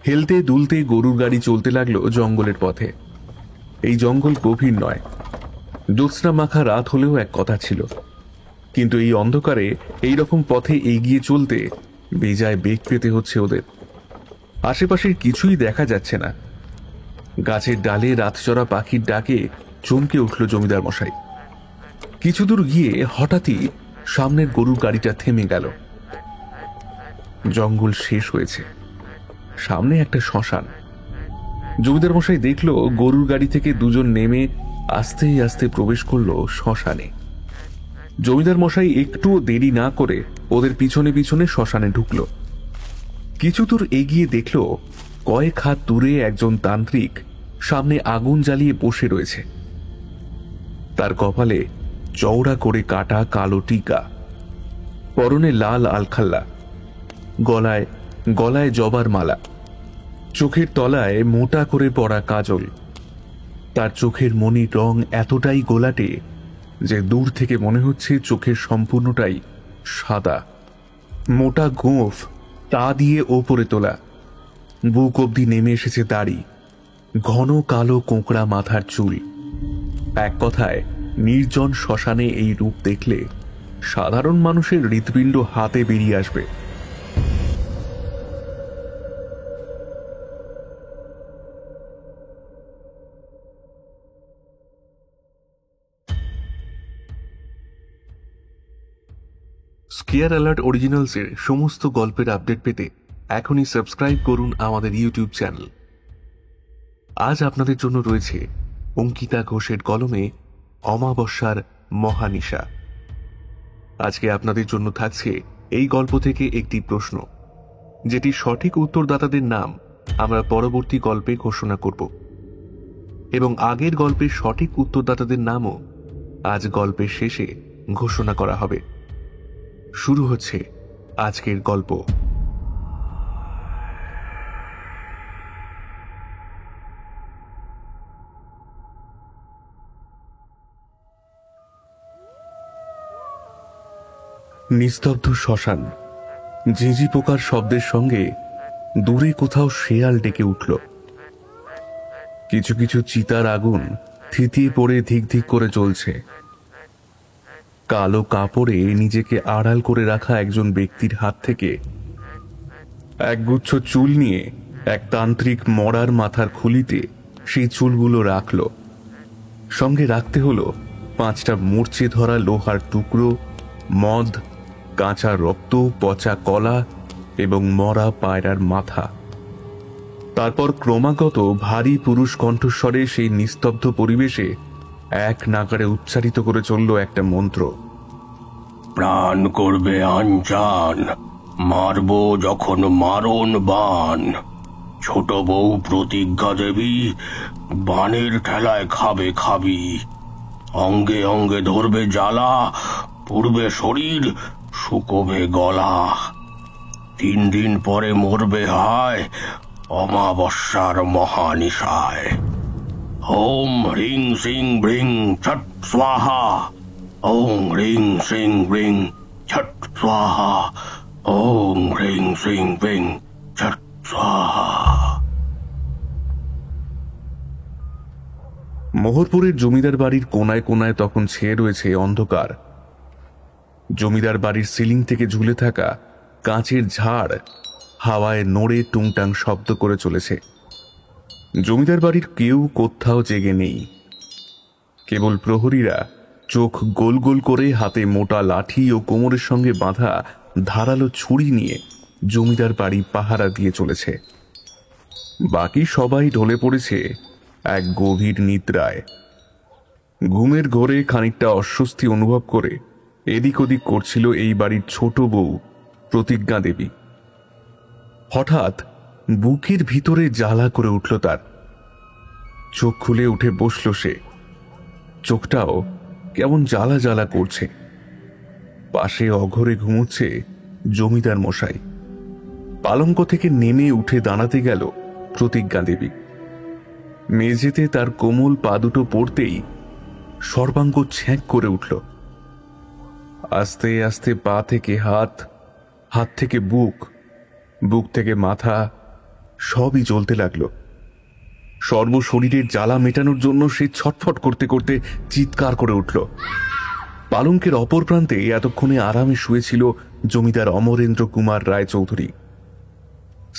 হেলতে দুলতে গরুর গাড়ি চলতে লাগলো জঙ্গলের পথে। এই জঙ্গল গভীর নয়, জ্যোৎস্না মাখা রাত হলেও এক কথা ছিল, কিন্তু এই অন্ধকারে এই রকম পথে এগিয়ে চলতে বেজায় বেগ পেতে হচ্ছে ওদের। আশেপাশের কিছুই দেখা যাচ্ছে না। গাছের ডালে রাতচরা পাখির ডাকে চমকে উঠল জমিদার মশাই। কিছু দূর গিয়ে হঠাৎই সামনের গরুর গাড়িটা থেমে গেল। জঙ্গল শেষ হয়েছে, সামনে একটা শ্মশান। জমিদার মশাই দেখল গরুর গাড়ি থেকে দুজন নেমে আস্তে আস্তে প্রবেশ করলো শ্মশানে। জমিদার মশাই একটুও দেরি না করে ওদের পিছনে পিছনে শ্মশানে ঢুকল। কিছু দূর এগিয়ে দেখল কয়েক হাত দূরে একজন তান্ত্রিক সামনে আগুন জ্বালিয়ে বসে রয়েছে। তার কপালে চওড়া করে কাটা কালো টিকা, পরনে লাল আলখাল্লা, গলায় গলায় জবার মালা, চোখের তলায় মোটা করে পড়া কাজল। তার চোখের মনির রং এতটাই গোলাটে যে দূর থেকে মনে হচ্ছে চোখের সম্পূর্ণটাই সাদা। মোটা গোঁফ তা দিয়ে ওপরে তোলা, বুক অবধি নেমে এসেছে দাড়ি, ঘন কালো কোঁকড়া মাথার চুল। এক কথায় নির্জন শ্মশানে এই রূপ দেখলে সাধারণ মানুষের হৃৎপিণ্ড হাতে বেরিয়ে আসবে। স্কেয়ার অ্যালার্ট অরিজিনালসের সমস্ত গল্পের আপডেট পেতে এখনই সাবস্ক্রাইব করুন আমাদের ইউটিউব চ্যানেল। আজ আপনাদের জন্য রয়েছে অঙ্কিতা ঘোষের কলমে অমাবস্যার মহানিশা। আজকে আপনাদের জন্য থাকছে এই গল্প থেকে একটি প্রশ্ন, যেটি সঠিক উত্তরদাতাদের নাম আমরা পরবর্তী গল্পে ঘোষণা করব, এবং আগের গল্পের সঠিক উত্তরদাতাদের নামও আজ গল্পের শেষে ঘোষণা করা হবে। শুরু হচ্ছে আজকের গল্প। নিস্তব্ধ শ্মশান। ঝিঁঝি পোকার শব্দের সঙ্গে দূরে কোথাও শেয়াল ডেকে উঠল। কিছু কিছু চিতার আগুন থিতিয়ে পড়ে ধিক ধিক করে চলছে। কালো কাপড়ে নিজেকে আড়াল করে রাখা একজন ব্যক্তির হাত থেকে একগুচ্ছ চুল নিয়ে এক তান্ত্রিক মরার মাথার খুলিতে সেই চুলগুলো রাখল। সঙ্গে রাখতে হলো 5টা মূর্ছে ধরা লোহার টুকরো, মদ, কাঁচা রক্ত, পচা কলা এবং মরা পায়রার মাথা। তারপর ক্রমাগত ভারী পুরুষ কণ্ঠস্বরে সেই নিস্তব্ধ পরিবেশে এক নাগাড়ে উচ্চারিত করে চলল একটা মন্ত্র। প্রাণ করবে আনচান, মারব যখন মারণ বান। ছোট বউ প্রতিজ্ঞা দেবী, বানের ঠেলায় খাবে খাবি। অঙ্গে অঙ্গে ধরবে জ্বালা, পুড়বে শরীর, শুকোবে গলা। 3 দিন পরে মরবে হায়, অমাবস্যার মহানিশায়। ওম হ্রিং সিং ব্রিং ছট স্বাহা, ওম হ্রিং সিং ব্রিং ছট স্বাহা, ওম হ্রিং সিং ব্রিং ছট স্বাহা। মোহরপুরের জমিদার বাড়ির কোনায় কোনায় তখন ছেয়ে রয়েছে অন্ধকার। জমিদার বাড়ির সিলিং থেকে ঝুলে থাকা কাঁচের ঝাড় হাওয়ায় নড়ে টুংটাং শব্দ করে চলেছে। জমিদার বাড়ির কেউ কোথাও জেগে নেই। কেবল প্রহরীরা চোখ গোল গোল করে হাতে মোটা লাঠি ও কোমরের সঙ্গে বাঁধা ধারালো ছুরি নিয়ে জমিদার বাড়ি পাহারা দিয়ে চলেছে। বাকি সবাই ঢলে পড়েছে এক গভীর নিদ্রায়। ঘুমের ঘোরে খানিকটা অস্বস্তি অনুভব করে এদিক ওদিক করছিল এই বাড়ির ছোট বউ প্রতিজ্ঞা দেবী। হঠাৎ বুকের ভিতরে জ্বালা করে উঠল তার। চোখ খুলে উঠে বসল সে। চোখটাও কেমন জ্বালা জ্বালা করছে। পাশে অঘরে ঘুমোচ্ছে জমিদার মশাই। পালঙ্ক থেকে নেমে উঠে দাঁড়াতে গেল প্রতিজ্ঞা দেবী। মেঝেতে তার কোমল পা দুটো পড়তেই সর্বাঙ্গ ছ্যাঁক করে উঠল। আস্তে আস্তে পা থেকে হাত, হাত থেকে বুক, বুক থেকে মাথা, সবই জ্বলতে লাগলো। সর্বশরীরের জ্বালা মেটানোর জন্য সে ছটফট করতে করতে চিৎকার করে উঠল। পালঙ্কের অপর প্রান্তে এতক্ষণে আরামে শুয়েছিল জমিদার অমরেন্দ্র কুমার রায় চৌধুরী।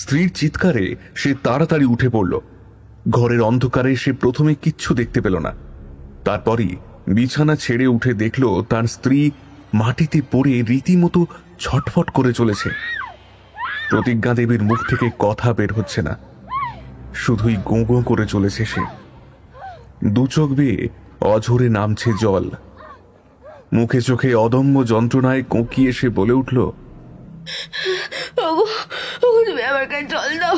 স্ত্রীর চিৎকারে সে তাড়াতাড়ি উঠে পড়ল। ঘরের অন্ধকারে সে প্রথমে কিচ্ছু দেখতে পেল না। তারপরই বিছানা ছেড়ে উঠে দেখল তার স্ত্রী মাটিতে পড়ে রীতিমতো ছটফট করে চলেছে। প্রতিজ্ঞা দেবীর মুখ থেকে কথা বের হচ্ছে না, শুধুই গোঁ গোঁ করে চলেছে সে। দু চোখ বেয়ে অঝরে নামছে জল। মুখে চোখে অদম্য যন্ত্রণায় কোঁকিয়ে সে বলে উঠল, ওগো ওগো, তুমি আমার গায়ে জল দাও,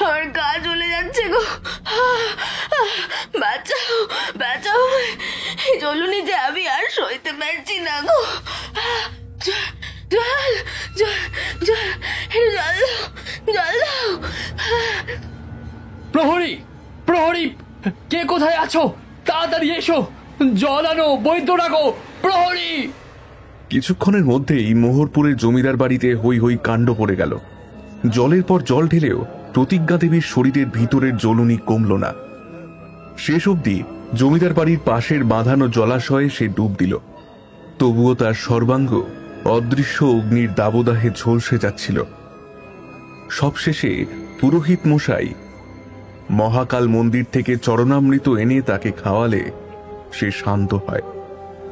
আমার গা জ্বলে যাচ্ছে গো, বাঁচাও বাঁচাও, এই জ্বলুনি যে আমি আর সইতে পারছি না গো, জল জল জল জল জল দাও, জল দাও। প্রহরী, প্রহরী, কে কোথায় আছো? তাড়াতাড়ি এসো, জল আনো, বৈদ্য ডাকো, প্রহরী। কিছুক্ষণের মধ্যেই মোহরপুরের জমিদার বাড়িতে হই হই কাণ্ড পড়ে গেল। জলের পর জল ঢেলেও প্রতিজ্ঞা দেবীর শরীরের ভিতরের জ্বলুনি কমল না। শেষ অবধি জমিদার বাড়ির পাশের বাঁধানো জলাশয়ে সে ডুব দিল। তবুও তার সর্বাঙ্গ অদৃশ্য অগ্নির দাবদাহে ঝলসে যাচ্ছিল। সবশেষে পুরোহিত মশাই মহাকাল মন্দির থেকে চরণামৃত এনে তাকে খাওয়ালে সে শান্ত হয়।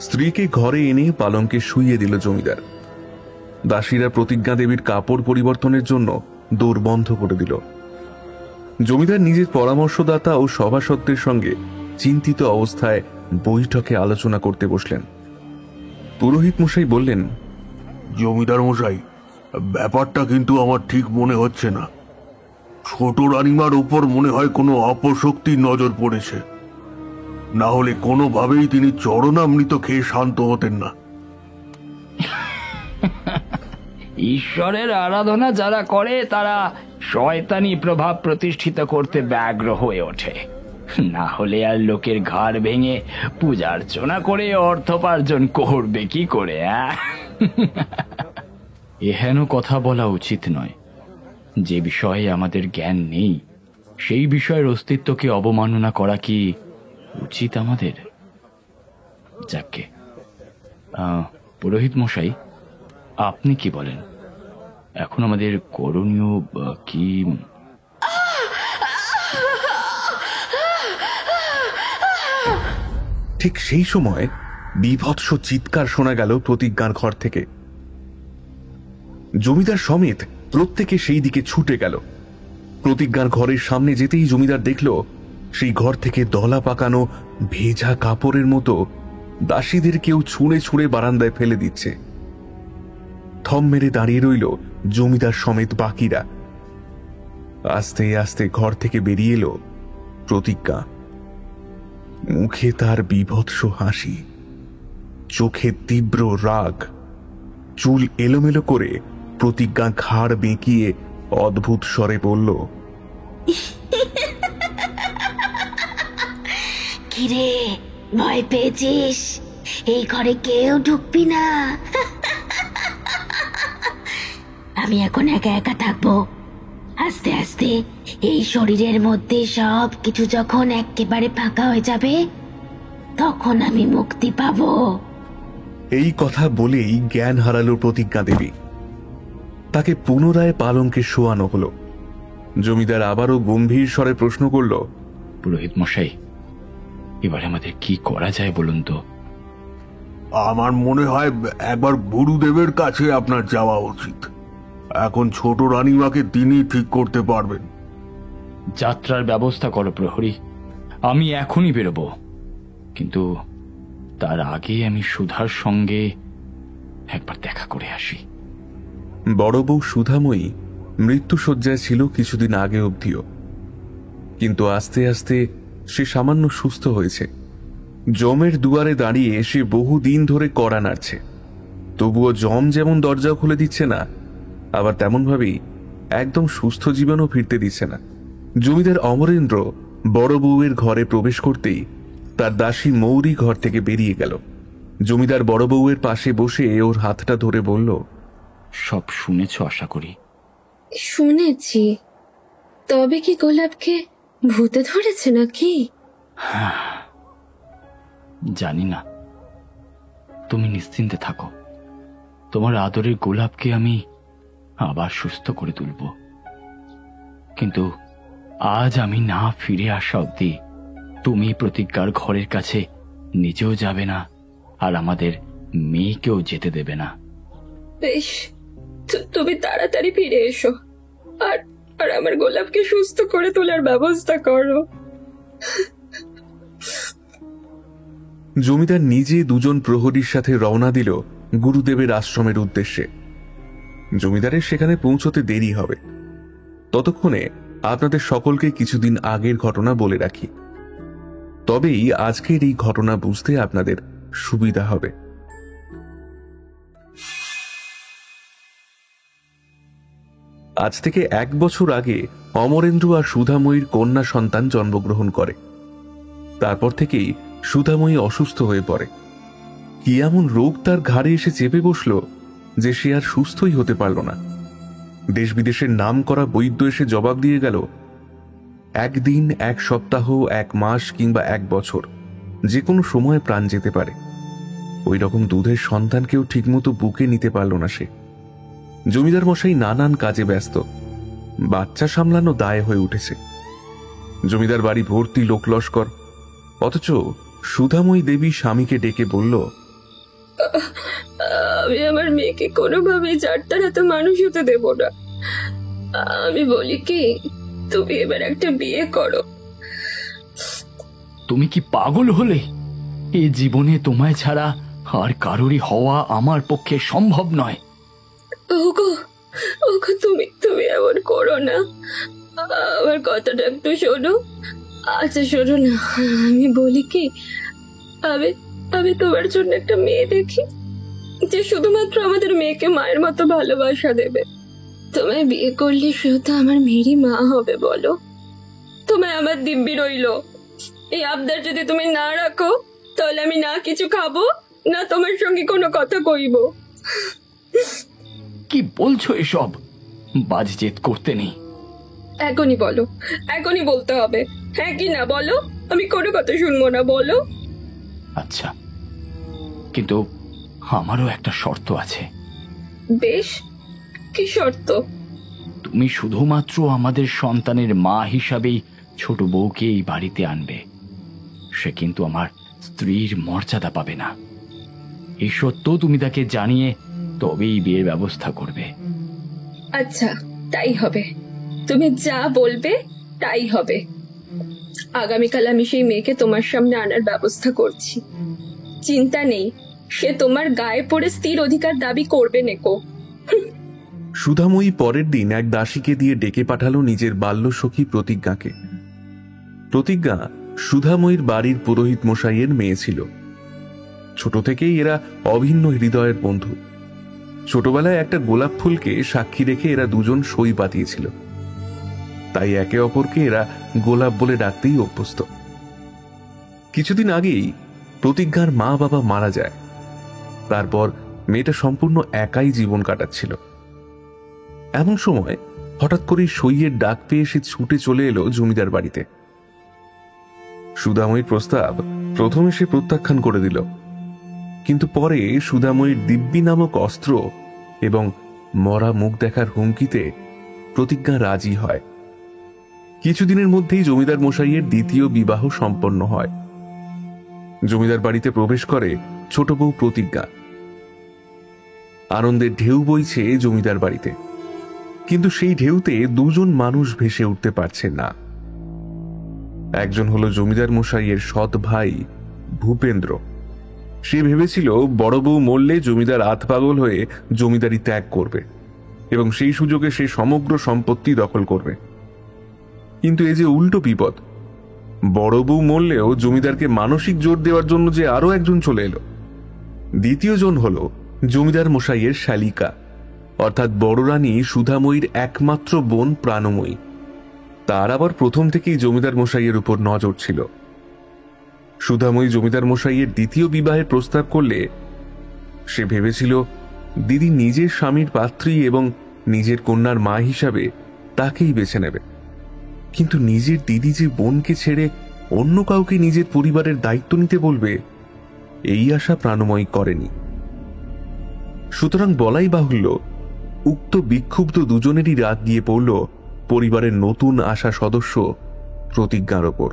স্ত্রীকে ঘরে এনে পালঙ্কে শুইয়ে দিল জমিদার। দাসীরা প্রতিজ্ঞা দেবীর কাপড় পরিবর্তনের জন্য দৌড় বন্ধ করে দিল। জমিদার নিজের পরামর্শদাতা ও সভাসদদের সঙ্গে চিন্তিত অবস্থায় বৈঠকে আলোচনা করতে বসলেন। পুরোহিত মশাই বললেন, জমিদার মশাই, ব্যাপারটা কিন্তু আমার ঠিক মনে হচ্ছে না। ছোট রানীমার উপর মনে হয় কোনো অপশক্তির নজর পড়েছে, না হলে কোনোভাবেই তিনি চরণামৃত খেয়ে শান্ত হতেন না। ঈশ্বরের আরাধনা যারা করে তারা শয়তানি প্রভাব প্রতিষ্ঠিত করতে ব্যগ্র হয়ে ওঠে, না হলে আর লোকের ঘাড় ভেঙে পূজার্চনা করে অর্থোপার্জন করবে কি করে? এহেন কথা বলা উচিত নয়। যে বিষয়ে আমাদের জ্ঞান নেই সেই বিষয়ের অস্তিত্বকে অবমাননা করা কি উচিত আমাদের? যাকে পুরোহিত মশাই, আপনি কি বলেন? এখন আমাদের করণীয় কি? ঠিক সেই সময় বীভৎস চিৎকার শোনা গেল প্রতিজ্ঞার ঘর থেকে। জমিদার সমেত প্রত্যেকে সেই দিকে ছুটে গেল। প্রতিজ্ঞার ঘরের সামনে যেতেই জমিদার দেখল সেই ঘর থেকে দলা পাকানো ভেজা কাপড়ের মতো দাসীদের কেউ ছুঁড়ে ছুঁড়ে বারান্দায় ফেলে দিচ্ছে। থম মেরে দাঁড়িয়ে রইল জমিদার সমেত বাকিরা। আস্তে আস্তে ঘর থেকে বেরিয়ে এলো প্রতিজ্ঞা। মুখে তার বীভৎস হাসি, চোখে তীব্র রাগ। চুল এলোমেলো করে প্রতিজ্ঞা ঘাড় বেঁকিয়ে অদ্ভুত স্বরে বলল, কিরে, ভয় পেয়েছিস? এই ঘরে কেউ ঢুকবি না। আমি এখন একা একা থাকবো। আস্তে আস্তে এই শরীরের মধ্যে সব কিছু যখন একেবারে ফাঁকা হয়ে যাবে, তখন আমি মুক্তি পাবো। এই কথা বলেই জ্ঞান হারালো প্রতিজ্ঞা দেবী। তাকে পুনরায় পালঙ্কে শোয়ানো হলো। জমিদার আবারও গম্ভীর স্বরে প্রশ্ন করল, পুরোহিত মশাই, এবার আমাদের কি করা যায় বলুন তো? আমার মনে হয় একবার গুরুদেবের কাছে আপনার যাওয়া উচিত। এখন ছোট রানীমাকে তিনি ঠিক করতে পারবেন। যাত্রার ব্যবস্থা করো প্রহরী, আমি এখনই বেরোবো। কিন্তু তার আগে আমি সুধার সঙ্গে একবার দেখা করে আসি। বড় বউ সুধাময়ী মৃত্যুশয্যায় ছিল কিছুদিন আগে অবধিও, কিন্তু আস্তে আস্তে সে সামান্য সুস্থ হয়েছে। জমের দুয়ারে দাঁড়িয়ে সে বহুদিন ধরে কড়া নাড়ছে। তবুও জম যেমন দরজা খুলে দিচ্ছে না, আবার তেমনভাবেই একদম সুস্থ জীবনও ফিরতে দিচ্ছে না। জমিদার অমরেন্দ্র বড় বউয়ের ঘরে প্রবেশ করতেই তার দাসী মৌরি ঘর থেকে বেরিয়ে গেল। জমিদার বড় বউয়ের পাশে বসে ওর হাতটা ধরে বলল, সব শুনেছ আশা করি? শুনেছি, তবে কি গোলাপকে ভূতে ধরেছে নাকি? জানি না, তুমি নিশ্চিন্তে থাকো। তোমার আদরের গোলাপকে আমি আবার সুস্থ করে তুলব, কিন্তু আজ আমি না ফিরে আসা অব্দি তুমি প্রতিজ্ঞার ঘরের কাছে নিজেও যাবে না, আর আমাদের মেয়েকেও যেতে দেবে না। বেশ, তুমি তাড়াতাড়ি ফিরে এসো, আর আর আমার গোলাপকে সুস্থ করে তোলার ব্যবস্থা করো। জমিদার নিজে দুজন প্রহরীর সাথে রওনা দিল গুরুদেবের আশ্রমের উদ্দেশ্যে। জমিদারের সেখানে পৌঁছতে দেরি হবে, ততক্ষণে আপনাদের সকলকে কিছুদিন আগের ঘটনা বলে রাখি, তবেই আজকের এই ঘটনা বুঝতে আপনাদের সুবিধা হবে। আজ থেকে 1 বছর আগে অমরেন্দ্র আর সুধাময়ীর কন্যা সন্তান জন্মগ্রহণ করে। তারপর থেকেই সুধাময়ী অসুস্থ হয়ে পড়ে। কি এমন রোগ তার ঘাড়ে এসে চেপে বসল যে সে আর সুস্থই হতে পারল না। দেশ বিদেশের নাম করা বৈদ্য এসে জবাব দিয়ে গেল, 1 দিন, 1 সপ্তাহ, 1 মাস কিংবা 1 বছর, যে কোনো সময় প্রাণ যেতে পারে। ওই রকম দুধের সন্তানকেও ঠিকমতো বুকে নিতে পারল না সে। জমিদার মশাই নানান কাজে ব্যস্ত, বাচ্চা সামলানো দায় হয়ে উঠেছে। জমিদার বাড়ি ভর্তি লোকলস্কর, অথচ সুধাময়ী দেবী স্বামীকে ডেকে বলল, আমি আমার মেয়েকে কোনোভাবেই যার হাতে মানুষ হতে দেব না। আমি বলি কি, তুমি এবার একটা বিয়ে করো। তুমি কি পাগল হলে? এ জীবনে তোমায় ছাড়া আর কারোরই হওয়া আমার পক্ষে সম্ভব নয়। ওগো ওগো, তুমি তুমি এমন করো না, আমার কথাটা একটু শোনো। আচ্ছা শোনো না, আমি বলি কি, আমি আমি তোমার জন্য একটা মেয়ে দেখি, যে শুধুমাত্র আমাদের মেয়েকে মায়ের মতো ভালোবাসা দেবে। তোমায় বিয়ে করলে সেও তো আমার মেয়েরই মা হবে, বলো? তোমায় আমার দিব্যি রইলো। এই আবদার যদি তুমি না রাখো, তাহলে আমি না কিছু খাবো, না তোমার সঙ্গে কোনো কথা কইব। কি বলছো এসব? বাজিজেদ করতে নেই। এখনই বলো, এখনই বলতে হবে, হ্যাঁ কি না বলো। আমি কোনো কথা শুনবো না, বলো। আচ্ছা, কিন্তু আমারও একটা শর্ত আছে। বেশ, কি শর্ত? তুমি শুধুমাত্র আমাদের সন্তানের মা হিসাবেই ছোট বউকে এই বাড়িতে আনবে। সে কিন্তু আমার স্ত্রীর মর্যাদা পাবে না। এই সত্য তুমি তাকে জানিয়ে তবেই বিয়ের ব্যবস্থা করবে। আচ্ছা, তাই হবে। তুমি যা বলবে তাই হবে। আগামীকাল আমি সেই মেয়েকে তোমার সামনে আনার ব্যবস্থা করছি। চিন্তা নেই, সে তোমার গায়ে পড়ে স্থির অধিকার দাবি করবে নেকো। সুধাময়ী পরের দিন এক দাসীকে দিয়ে ডেকে পাঠালো নিজের বাল্যসখী প্রতিজ্ঞাকে। প্রতিজ্ঞা সুধাময়ীর বাড়ির পুরোহিত মশাইয়ের মেয়ে ছিল। ছোট থেকেই এরা অভিন্ন হৃদয়ের বন্ধু। ছোটবেলায় একটা গোলাপ ফুলকে সাক্ষী রেখে এরা দুজন সই পাতিয়েছিল, তাই একে অপরকে এরা গোলাপ বলে ডাকতেই অভ্যস্ত। কিছুদিন আগেই প্রতিজ্ঞার মা বাবা মারা যায়। তারপর মেয়েটা সম্পূর্ণ একাই জীবন কাটাচ্ছিল। এমন সময় হঠাৎ করে সইয়ের ডাক পেয়ে সে ছুটে চলে এলো জমিদার বাড়িতে। সুধাময়ীর প্রস্তাব প্রথমে সে প্রত্যাখ্যান করে দিল, কিন্তু পরে সুধাময়ীর দিব্যি নামক অস্ত্র এবং মরা মুখ দেখার হুমকিতে প্রতিজ্ঞা রাজি হয়। কিছুদিনের মধ্যেই জমিদার মশাইয়ের দ্বিতীয় বিবাহ সম্পন্ন হয়। জমিদার বাড়িতে প্রবেশ করে ছোট বউ প্রতিজ্ঞা। আনন্দের ঢেউ বইছে জমিদার বাড়িতে, কিন্তু সেই ঢেউতে দুজন মানুষ ভেসে উঠতে পারছে না। একজন হলো জমিদার মশাইয়ের সৎ ভাই ভূপেন্দ্র। সে ভেবেছিল বড় বউ মরলে জমিদার আতপাগল হয়ে জমিদারি ত্যাগ করবে এবং সেই সুযোগে সে সমগ্র সম্পত্তি দখল করবে। কিন্তু এই যে উল্টো বিপদ, বড় বউ মরলেও জমিদারকে মানসিক জোর দেওয়ার জন্য যে আরো একজন চলে এলো। দ্বিতীয় জন হলো জমিদার মশাইয়ের শালিকা, অর্থাৎ বড় রানী সুধাময়ীর একমাত্র বোন প্রাণময়ী। তার আবার প্রথম থেকেই জমিদার মশাইয়ের উপর নজর ছিল। সুধাময়ী জমিদার মশাইয়ের দ্বিতীয় বিবাহের প্রস্তাব করলে সে ভেবেছিল দিদি নিজের স্বামীর পাত্রী এবং নিজের কন্যার মা হিসাবে তাকেই বেছে নেবে। কিন্তু নিজের দিদি যে বোনকে ছেড়ে অন্য কাউকে নিজের পরিবারের দায়িত্ব নিতে বলবে, এই আশা প্রাণময়ী করেনি। সুতরাং বলাই বাহুল্য, উক্ত বিক্ষুব্ধ দুজনেরই রাগ গিয়ে পড়ল পরিবারের নতুন আসা সদস্য প্রতিজ্ঞার ওপর।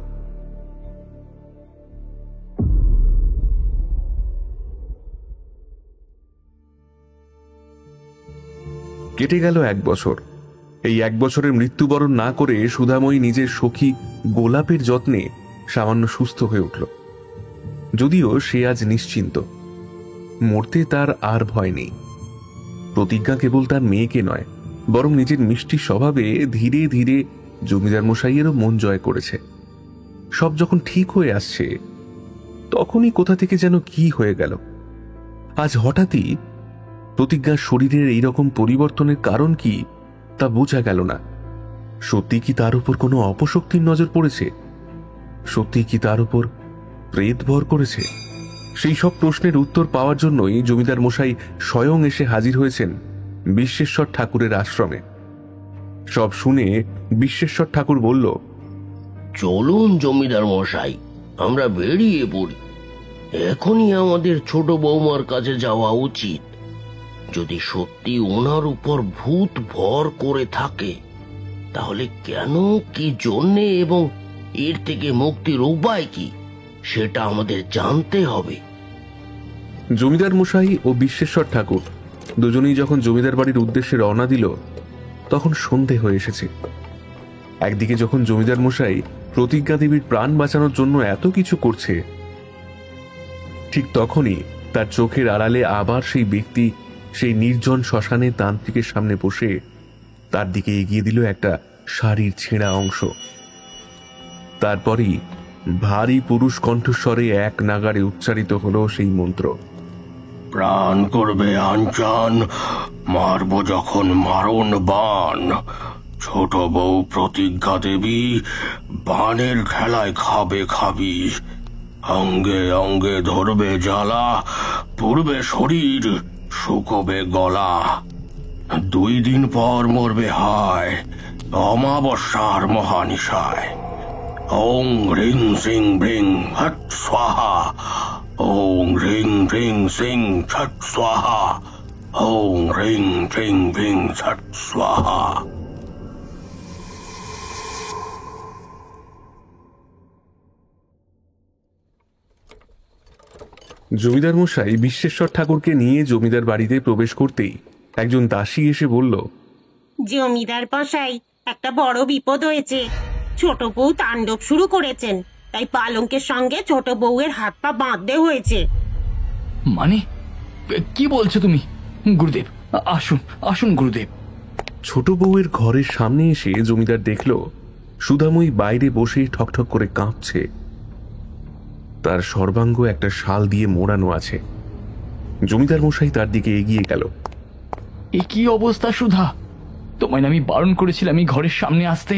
কেটে গেল 1 বছর। এই 1 বছরের মৃত্যুবরণ না করে সুধাময়ী নিজের সখী গোলাপের যত্নে সামান্য সুস্থ হয়ে উঠল। যদিও সে আজ নিশ্চিন্ত, মরতে তার আর ভয় নেই। প্রতিজ্ঞা কেবল তার মেয়েকে নয়, বরং নিজের মিষ্টি স্বভাবে ধীরে ধীরে জমিদার মশাইয়েরও মন জয় করেছে। সব যখন ঠিক হয়ে আসছে, তখনই কোথা থেকে যেন কি হয়ে গেল। আজ হঠাৎই প্রতিজ্ঞার শরীরের এইরকম পরিবর্তনের কারণ কি তা বোঝা গেল না। সত্যি কি তার উপর কোনো অপশক্তির নজর পড়েছে? সত্যি কি তার উপর প্রেত ভর করেছে? সেই সব প্রশ্নের উত্তর পাওয়ার জন্যই জমিদার মশাই স্বয়ং এসে হাজির হয়েছেন বিশ্বেশ্বর ঠাকুরের আশ্রমে। সব শুনে বিশ্বেশ্বর ঠাকুর বলল, চলুন জমিদার মশাই, আমরা বেরিয়ে পড়ি। এখনই আমাদের ছোট বৌমার কাছে যাওয়া উচিত। যদি সত্যি ওনার উপর ভূত ভর করে থাকে, তাহলে কেন, কি জন্যে এবং এর থেকে মুক্তির উপায় কি, সেটা আমাদের জানতে হবে। জমিদার মশাই ও বিশ্বেশ্বর ঠাকুর দুজনেই যখন জমিদার বাড়ির উদ্দেশ্যে রওনা দিল, তখন সন্ধে হয়ে এসেছে। একদিকে যখন জমিদার মশাই প্রতিজ্ঞা দেবীর প্রাণ বাঁচানোর জন্য এত কিছু করছে, ঠিক তখনই তার চোখের আড়ালে আবার সেই ব্যক্তি সেই নির্জন শ্মশানে তান্ত্রিকের সামনে বসে তার দিকে এগিয়ে দিল একটা শাড়ির ছেঁড়া অংশ। তারপরই ভারী পুরুষ কণ্ঠস্বরে এক নাগাড়ে উচ্চারিত হলো সেই মন্ত্র, প্রাণ করবে আনচান, মারব যখন মারণ বান। ছোট বউ প্রতিজ্ঞা দেবী, বানের খেলায় খাবে খাবি। অঙ্গে অঙ্গে ধরবে জ্বালা, পুড়বে শরীর, শুকোবে গলা। 2 দিন পর মরবে হায়, অমাবস্যার মহানিশায়। ওং হ্রিং সিং ভ্রিং হট স্বাহা, ওং হ্রিং ভ্রিং সিং ছট স্বাহা, ওং হ্রিং ভ্রিং ভ্রিং ছট স্বাহা। জমিদার মশাই বিশ্বেশ্বর ঠাকুরকে নিয়ে জমিদার বাড়িতে প্রবেশ করতেই একজন দাসী এসে বলল, জমিদার মশাই, একটা বড় বিপদ হয়েছে। ছোট বউ তাণ্ডব শুরু করেছেন, তাই পালঙ্কের সঙ্গে ছোট বউয়ের হাত পা বাঁধতে হয়েছে। মানে কি বলছো তুমি? গুরুদেব, আসুন আসুন গুরুদেব। ছোট বউয়ের ঘরের সামনে এসে জমিদার দেখল সুধাময়ী বাইরে বসে ঠকঠক করে কাঁপছে। তার সর্বাঙ্গ একটা শাল দিয়ে মোড়ানো আছে। জমিদার মশাই তার দিকে এগিয়ে গেল। এ কি অবস্থা সুধা? তোমায় আমি বারণ করেছিলাম এই ঘরের সামনে আসতে।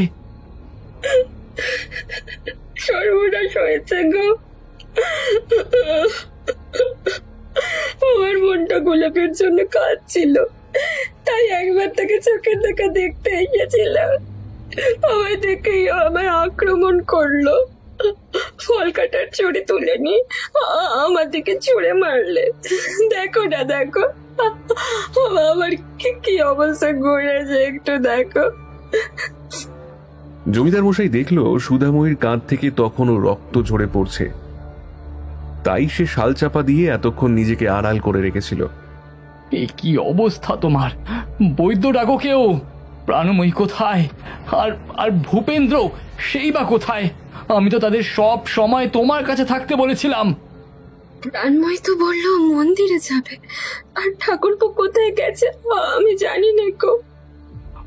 সর্বনাশ হয়েছে গো। আমার মনটা গোলাপের জন্য কাঁদছিল, তাই একবার তাকে চোখের দেখা দেখতে এসেছিলাম। আমায় দেখেই আমায় আক্রমণ করলো। ফল কাটার ছুরি তুলে নিয়ে আমার দিকে ছুঁড়ে মারলে। দেখো না, দেখো আমার কি অবস্থা করেছে, একটু দেখো। জমিদার মশাই দেখল সুধাময়ীর কাঁধ থেকে তখনও রক্ত ঝরে পড়ছে। তাই সে শাল চাপা দিয়ে এতক্ষণ নিজেকে আড়াল করে রেখেছিল। এ কি অবস্থা তোমার? বৈদ্য ডাকো কেউ। প্রাণময়ী কোথায়? আর আর ভূপেন্দ্র, সেই বা কোথায়? আমি তো তাদের সব সময় তোমার কাছে থাকতে বলেছিলাম। প্রাণময় তো বললো মন্দিরে যাবে, আর ঠাকুরপো কোথায় গেছে আমি জানি না গো।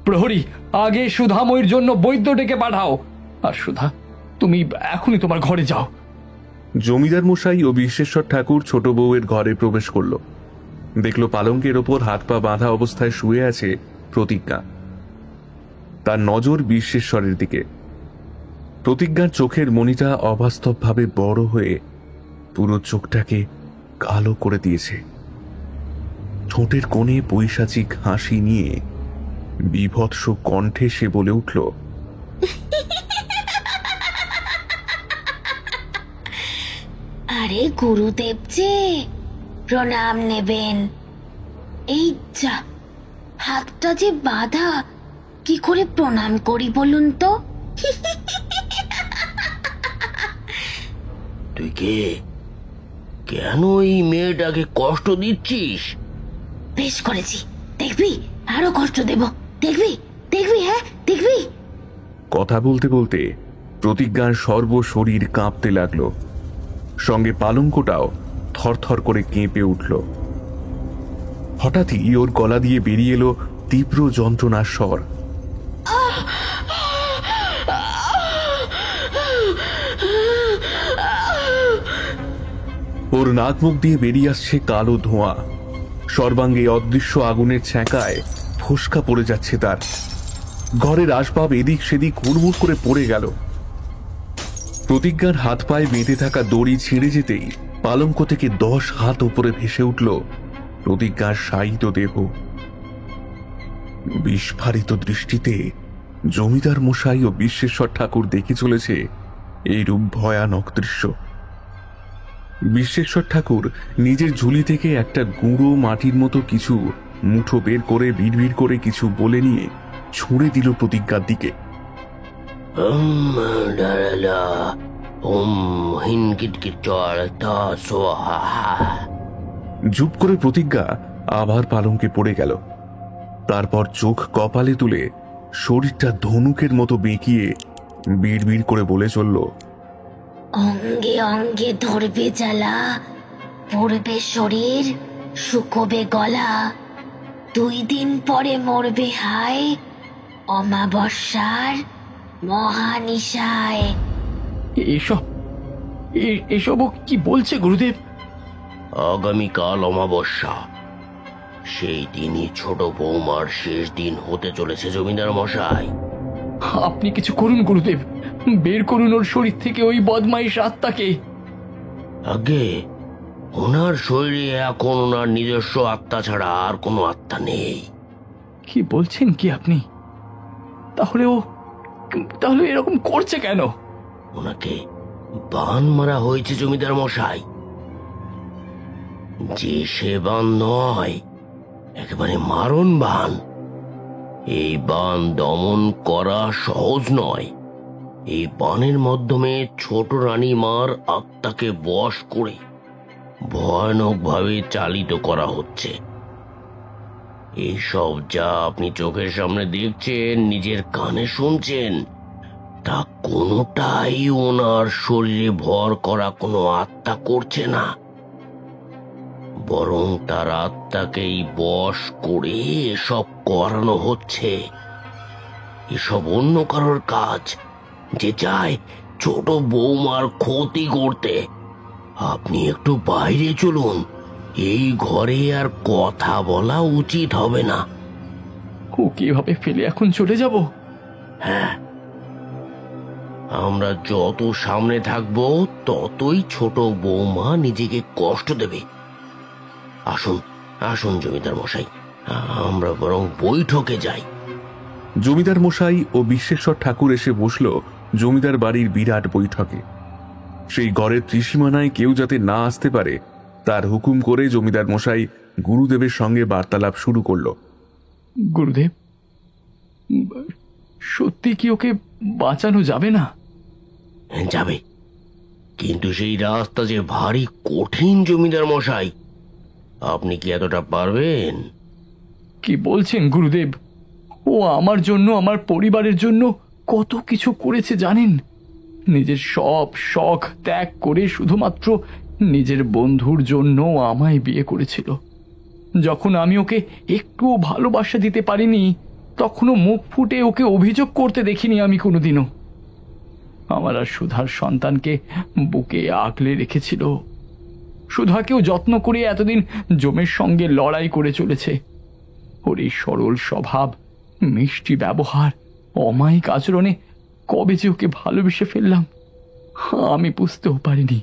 প্রহরী, আগে সুধাময়ীর জন্য বৈদ্য ডেকে পাঠাও। আর সুধা, তুমি এখনই তোমার ঘরে যাও। জমিদার মশাই ও বিশ্বেশ্বর ঠাকুর ছোট বউয়ের ঘরে প্রবেশ করল। দেখল পালঙ্কের ওপর হাত পা বাঁধা অবস্থায় শুয়ে আছে প্রতিজ্ঞা। তার নজর বিশ্বেশ্বরের দিকে। প্রতিজ্ঞার চোখের মণিটা অবাস্তবভাবে বড় হয়ে পুরো চোখটাকে কালো করে দিয়েছে। ঠোঁটের কোণে পৈশাচিক হাসি নিয়ে বিভৎস কণ্ঠে সে বলে উঠল, আরে গুরুদেব যে প্রণাম নেবেন। এই যা, হাতটা যে বাঁধা, কি করে প্রণাম করি বলুন তো? তুই কে? কেন এই মেয়েটাকে কষ্ট দিচ্ছিস? বেশ করেছি, দেখবি আরো কষ্ট দেব, দেখবি দেখবি, হ্যাঁ দেখবি। কথা বলতে বলতে প্রতিজ্ঞার সর্বশরীর কাঁপতে লাগলো, সঙ্গে পালঙ্কটাও থরথর করে কেঁপে উঠল। হঠাৎই ওর গলা দিয়ে বেরিয়ে এলো তীব্র যন্ত্রণার স্বর। ওর নাক মুখ দিয়ে বেরিয়ে আসছে কালো ধোঁয়া, সর্বাঙ্গে অদৃশ্য আগুনের ছ্যাঁকায় ফোসকা পড়ে যাচ্ছে তার। ঘরের আসবাব এদিক সেদিক হুড়মুড় করে পড়ে গেল। প্রতিজ্ঞার হাত পায়ে বেঁধে থাকা দড়ি ছিঁড়ে যেতেই পালঙ্ক থেকে 10 হাত উপরে ভেসে উঠল প্রতিজ্ঞার শায়িত দেহ। বিস্ফারিত দৃষ্টিতে জমিদার মশাই ও বিশ্বেশ্বর ঠাকুর দেখে চলেছে এইরূপ ভয়ানক দৃশ্য। বিশ্বেশ্বর ঠাকুর নিজের ঝুলি থেকে একটা গুঁড়ো মাটির মতো কিছু মুঠো বের করে বিড়বিড় করে কিছু বলে নিয়ে ছুঁড়ে দিল প্রতিজ্ঞার দিকে। জুপ করে প্রতিজ্ঞা আবার পালঙ্কে পড়ে গেল। তারপর চোখ কপালে তুলে শরীরটা ধনুকের মতো বেঁকিয়ে বিড়বিড় করে বলে চলল, অঙ্গে অঙ্গে ধরবে জ্বালা, পড়বে শরীর, শুকোবে গলা, 2 দিন পরে মরবে হায়, অমাবস্যার মহানিশায়। এসবও কি বলছে গুরুদেব? আগামীকাল অমাবস্যা, সেই দিনই ছোট বৌমার শেষ দিন হতে চলেছে জমিদার মশাই। আপনি কিছু করুন গুরুদেব, বের করুন ওর শরীর থেকে ওই বদমাইশ আত্মাকে। আগে ওনার শরীরে এখন ওনার নিজস্ব আত্মা ছাড়া আর কোনো আত্মা নেই। কি বলছেন কি আপনি? তাহলে এরকম করছে কেন? ওনাকে বান মারা হয়েছে জমিদার মশাই। যে সে বান নয়, একেবারে মারণ বান। এই বান দমন করা সহজ নয়। এই বানের মাধ্যমে ছোট রানীমার আত্মাকে বশ করে ভয়ানকভাবে চালিত করা হচ্ছে। এইসব যা আপনি চোখের সামনে দেখছেন, নিজের কানে শুনছেন, তা কোনোটাই ওনার শরীরে ভর করা কোনো আত্মা করছে না, বরং তার আত্মাকেই বশ করে এসব করানো হচ্ছে। এসব অন্য কারোর কাজ, যে চায় ছোট বৌমার ক্ষতি করতে। আপনি একটু বাইরে চলুন, এই ঘরে আর কথা বলা উচিত হবে না। ওকে এভাবে ফেলে এখন চলে যাব? হ্যাঁ, আমরা যত সামনে থাকবো ততই ছোট বৌমা নিজেকে কষ্ট দেবে। আসুন আসুন জমিদার মশাই, আমরা বরং বৈঠকে যাই। জমিদার মশাই ও বিশ্বেশ্বর ঠাকুর এসে বসল জমিদার বাড়ির বিরাট বৈঠকে। সেই ঘরের ত্রিসীমানায় কেউ যাতে না আসতে পারে তার হুকুম করে জমিদার মশাই গুরুদেবের সঙ্গে বার্তালাপ শুরু করল। গুরুদেব, সত্যি কি ওকে বাঁচানো যাবে না? যাবে, কিন্তু সেই রাস্তা যে ভারী কঠিন জমিদার মশাই। আপনি কি এতটা পারবেন? কি বলছেন গুরুদেব? ও আমার জন্য, আমার পরিবারের জন্য কত কিছু করেছে জানেন? নিজের সব শখ ত্যাগ করে শুধুমাত্র নিজের বন্ধুর জন্য আমায় বিয়ে করেছিল। যখন আমি ওকে একটুও ভালোবাসা দিতে পারিনি, তখনও মুখ ফুটে ওকে অভিযোগ করতে দেখিনি আমি কোনোদিনও। আমার আর সুধার সন্তানকে বুকে আগলে রেখেছিল। সুধাকেও যত্ন করে এতদিন জমের সঙ্গে লড়াই করে চলেছে। ওর এই সরল স্বভাব, মিষ্টি ব্যবহার, অমায়িক আচরণে কবে যে ওকে ভালোবেসে ফেললাম আমি বুঝতেও পারিনি।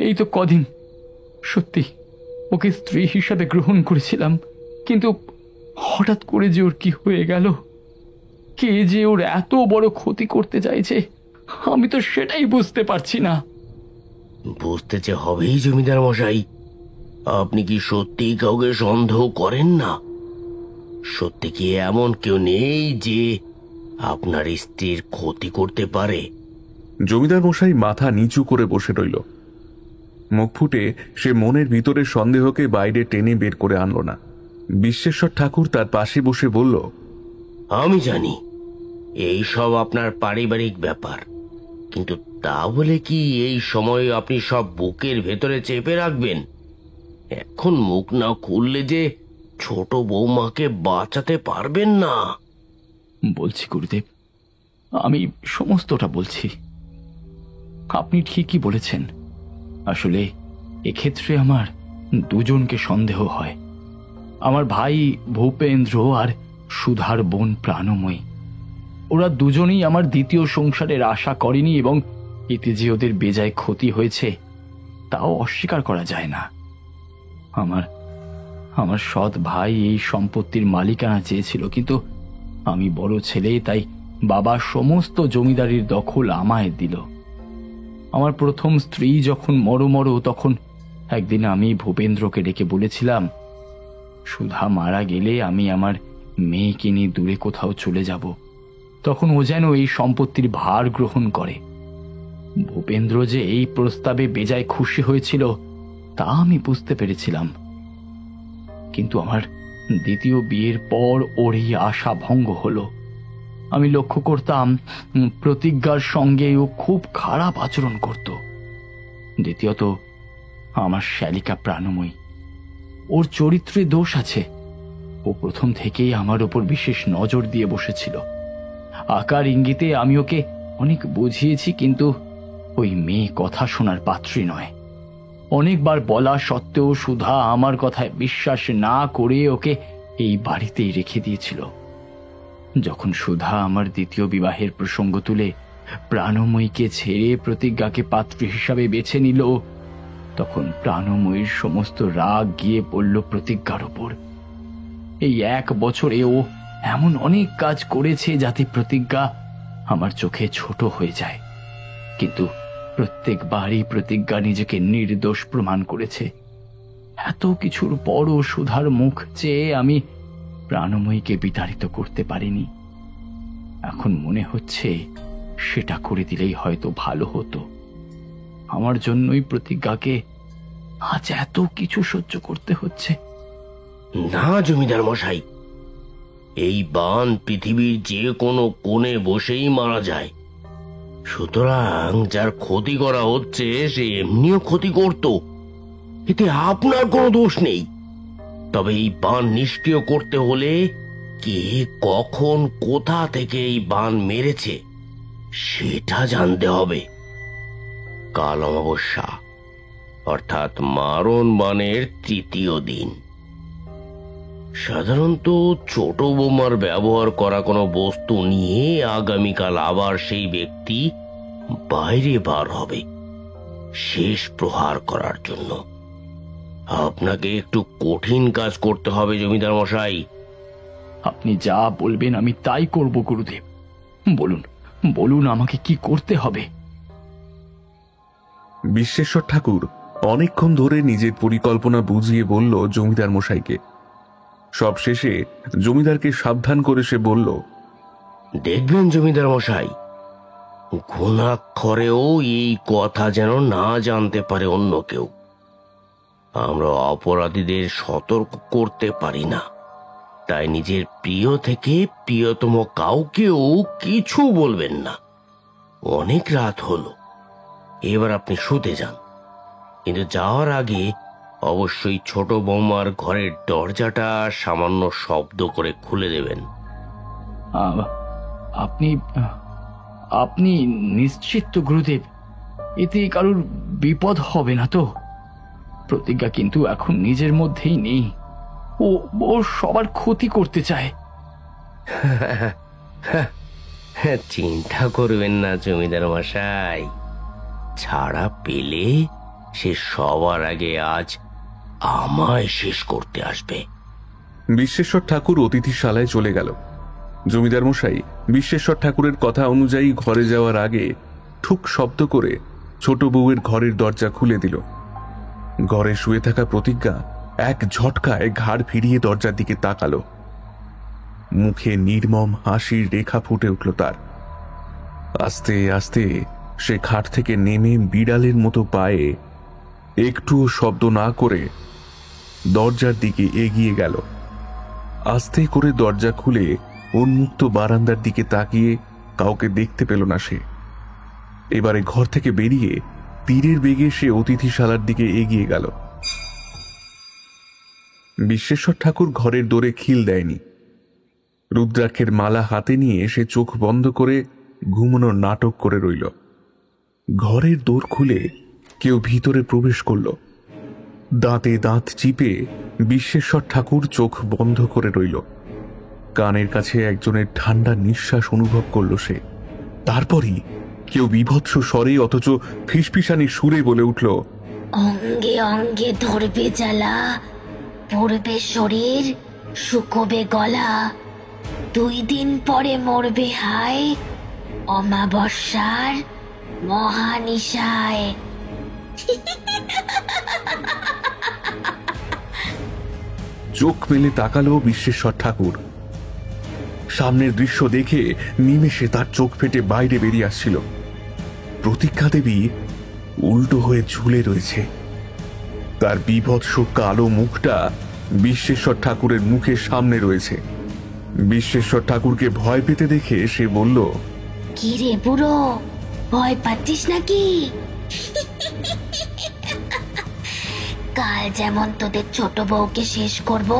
এই তো কদিন সত্যি ওকে স্ত্রী হিসাবে গ্রহণ করেছিলাম, কিন্তু হঠাৎ করে যে ওর কি হয়ে গেল, কে যে ওর এত বড় ক্ষতি করতে চাইছে, আমি তো সেটাই বুঝতে পারছি না। বুঝতে যে হবেই জমিদার মশাই, আপনি কি সত্যি কাউকে সন্দেহ করেন না? সত্যি কি এমন কেউ নেই যে আপনার স্ত্রীর ক্ষতি করতে পারে? জমিদার মশাই মাথা নিচু করে বসে রইল। মুখ ফুটে সে মনের ভিতরের সন্দেহকে বাইরে টেনে বের করে আনল না। বিশ্বেশ্বর ঠাকুর তার পাশে বসে বলল, আমি জানি এই সব আপনার পারিবারিক ব্যাপার, কিন্তু তা বলে কি এই সময় আপনি সব বুকের ভেতরে চেপে রাখবেন? এখন মুখ না খুললে যে ছোট বৌমাকে বাঁচাতে পারবেন না। বলছি গুরুদেব, আমি সমস্তটা বলছি। আপনি ঠিকই বলেছেন। আসলে এক্ষেত্রে আমার দুজনকে সন্দেহ হয়। আমার ভাই ভূপেন্দ্র আর সুধার বোন প্রাণময়ী, ওরা দুজনেই আমার দ্বিতীয় সংসারের আশা করেনি এবং এতে যে ওদের বেজায় ক্ষতি হয়েছে তাও অস্বীকার করা যায় না। আমার সৎ ভাই এই সম্পত্তির মালিকানা চেয়েছিল, কিন্তু আমি বড় ছেলে, তাই বাবা সমস্ত জমিদারির দখল আমায় দিল। আমার প্রথম স্ত্রী যখন মরো তখন একদিন আমি ভূপেন্দ্রকে ডেকে বলেছিলাম, সুধা মারা গেলে আমি আমার মেয়েকে নিয়ে দূরে কোথাও চলে যাব। তখন ও যেন এই সম্পত্তির ভার গ্রহণ করে। ভূপেন্দ্র যে এই প্রস্তাবে বেজায় খুশি হয়েছিল তা আমি বুঝতে পেরেছিলাম, কিন্তু আমার দ্বিতীয় বিয়ের পর ওর এই আশা ভঙ্গ হলো। আমি লক্ষ্য করতাম প্রতিজ্ঞার সঙ্গে ও খুব খারাপ আচরণ করত। দ্বিতীয়ত, আমার শ্যালিকা প্রাণময়ী, ওর চরিত্রে দোষ আছে। ও প্রথম থেকেই আমার উপর বিশেষ নজর দিয়ে বসেছিল। আকার ইঙ্গিতে আমি ওকে অনেক বুঝিয়েছি, কিন্তু ওই মেয়ে কথা শোনার পাত্রী নয়। অনেকবার বলা সত্ত্বেও সুধা আমার কথায় বিশ্বাস না করে ওকে এই বাড়িতেই রেখে দিয়েছিল। যখন সুধা আমার দ্বিতীয় বিবাহের প্রসঙ্গ তুলে প্রাণময়ীকে ছেড়ে প্রতিজ্ঞাকে পাত্র হিসাবে বেছে নিল, তখন প্রাণময়ীর সমস্ত রাগ গিয়ে পড়ল প্রতিজ্ঞার ওপর। এই 1 বছরে ও এমন অনেক কাজ করেছে যাতে প্রতিজ্ঞা আমার চোখে ছোট হয়ে যায়, কিন্তু প্রত্যেকবারই প্রতিজ্ঞা নিজেকে নির্দোষ প্রমাণ করেছে। এত কিছুর পরও সুধার মুখ চেয়ে আমি প্রাণময়ীকে বিতাড়িত করতে পারিনি। এখন মনে হচ্ছে সেটা করে দিলেই হয়তো ভালো হতো। আমার জন্যই প্রতিজ্ঞাকে আজ এত কিছু সহ্য করতে হচ্ছে। না জমিদার মশাই, এই বান পৃথিবীর যে কোনো কোণে বসেই মারা যায়। সুতরাং যার ক্ষতি করা হচ্ছে সে এমনিও ক্ষতি করত, এতে আপনার কোনো দোষ নেই। তবে এই বান নিষ্ক্রিয় করতে হলে কে কখন কোথা থেকে এই বান মেরেছে সেটা জানতে হবে। কাল অমাবস্যা, অর্থাৎ মারণ বানের 3য় দিন। সাধারণত ছোট বোমার ব্যবহার করা কোনো বস্তু নিয়ে আগামীকাল আবার সেই ব্যক্তি বাইরে বার হবে শেষ প্রহার করার জন্য। আপনাকে একটু কঠিন কাজ করতে হবে জমিদার মশাই। আপনি যা বলবেন আমি তাই করব গুরুদেব। বলুন আমাকে কি করতে হবে। বিশ্বেশ্বর ঠাকুর অনেকক্ষণ ধরে নিজের পরিকল্পনা বুঝিয়ে বলল জমিদার মশাইকে। সব শেষে জমিদারকে সাবধান করে সে বলল, দেখবেন জমিদার মশাই, ঘুণাক্ষরেও এই কথা যেন না জানতে পারে অন্য কেউ। আমরা অপরাধীদের সতর্ক করতে পারি না, তাই নিজের প্রিয় থেকে প্রিয়তম কাউকেও কিছু বলবেন না। অনেক রাত হলো, এবার আপনি শুতে যান, কিন্তু যাওয়ার আগে অবশ্যই ছোট বৌমার ঘরের দরজাটা সামান্য শব্দ করে খুলে দেবেন। আপনি নিশ্চিত তো গুরুদেব? এতে কারুর বিপদ হবে না তো? প্রতিজ্ঞা কিন্তু এখন নিজের মধ্যেই নেই, ও সবার ক্ষতি করতে চায়। চিন্তা করবেন না জমিদার মশাই, ছাড়া পেলে সে সবার আগে আজ আমায় শেষ করতে আসবে। বিশ্বেশ্বর ঠাকুর অতিথিশালায় চলে গেল। জমিদার মশাই বিশ্বেশ্বর ঠাকুরের কথা অনুযায়ী ঘরে যাওয়ার আগে ঠুক শব্দ করে ছোট বউয়ের ঘরের দরজা খুলে দিল। ঘরে শুয়ে থাকা প্রতিজ্ঞা এক ঝটকায় ঘাড় ফিরিয়ে দরজার দিকে তাকালো। মুখে নির্মম হাসির রেখা ফুটে উঠল তার। আস্তে আস্তে সে খাট থেকে নেমে বিড়ালের মতো পায়ে একটুও শব্দ না করে দরজার দিকে এগিয়ে গেল। আস্তে করে দরজা খুলে উন্মুক্ত বারান্দার দিকে তাকিয়ে কাউকে দেখতে পেল না সে। এবারে ঘর থেকে বেরিয়ে তীরের বেগে সে অতিথিশালার দিকে এগিয়ে গেল। বিশ্বেশ্বর ঠাকুর ঘরের দোরে খিল দেয়নি। রুদ্রাক্ষের মালা হাতে নিয়ে সে চোখ বন্ধ করে ঘুমানোর নাটক করে রইল। ঘরের দোর খুলে কেউ ভিতরে প্রবেশ করল। দাঁতে দাঁত চিপে বিশ্বেশ্বর ঠাকুর চোখ বন্ধ করে রইল। কানের কাছে একজনের ঠান্ডা নিঃশ্বাস অনুভব করল সে। তারপরই কেউ বিভৎস স্বরে অথচ ফিসফিসানি সুরে বলে উঠল, অঙ্গে অঙ্গে ধরবে জ্বালা, পড়বে শরীর, শুকোবে গলা, 2 দিন পরে মরবে হায়, অমাবস্যার মহানিশায়। চোখ মেলে তাকালো বিশ্বেশ্বর ঠাকুর। সামনের দৃশ্য দেখে নিমেষে তার চোখ ফেটে বাইরে বেরিয়ে আসছিল। প্রতিজ্ঞা দেবী উল্টো হয়ে ঝুলে রয়েছে। তার বিভৎস কালো মুখটা বিশ্বেশ্বর ঠাকুরের মুখের সামনে রয়েছে। বিশ্বেশ্বর ঠাকুরকে ভয় পেতে দেখে সে বলল, কি রে বুড়ো, ভয় পাচ্ছিস নাকি? কাল যেমন তোদের ছোট বউকে শেষ করব,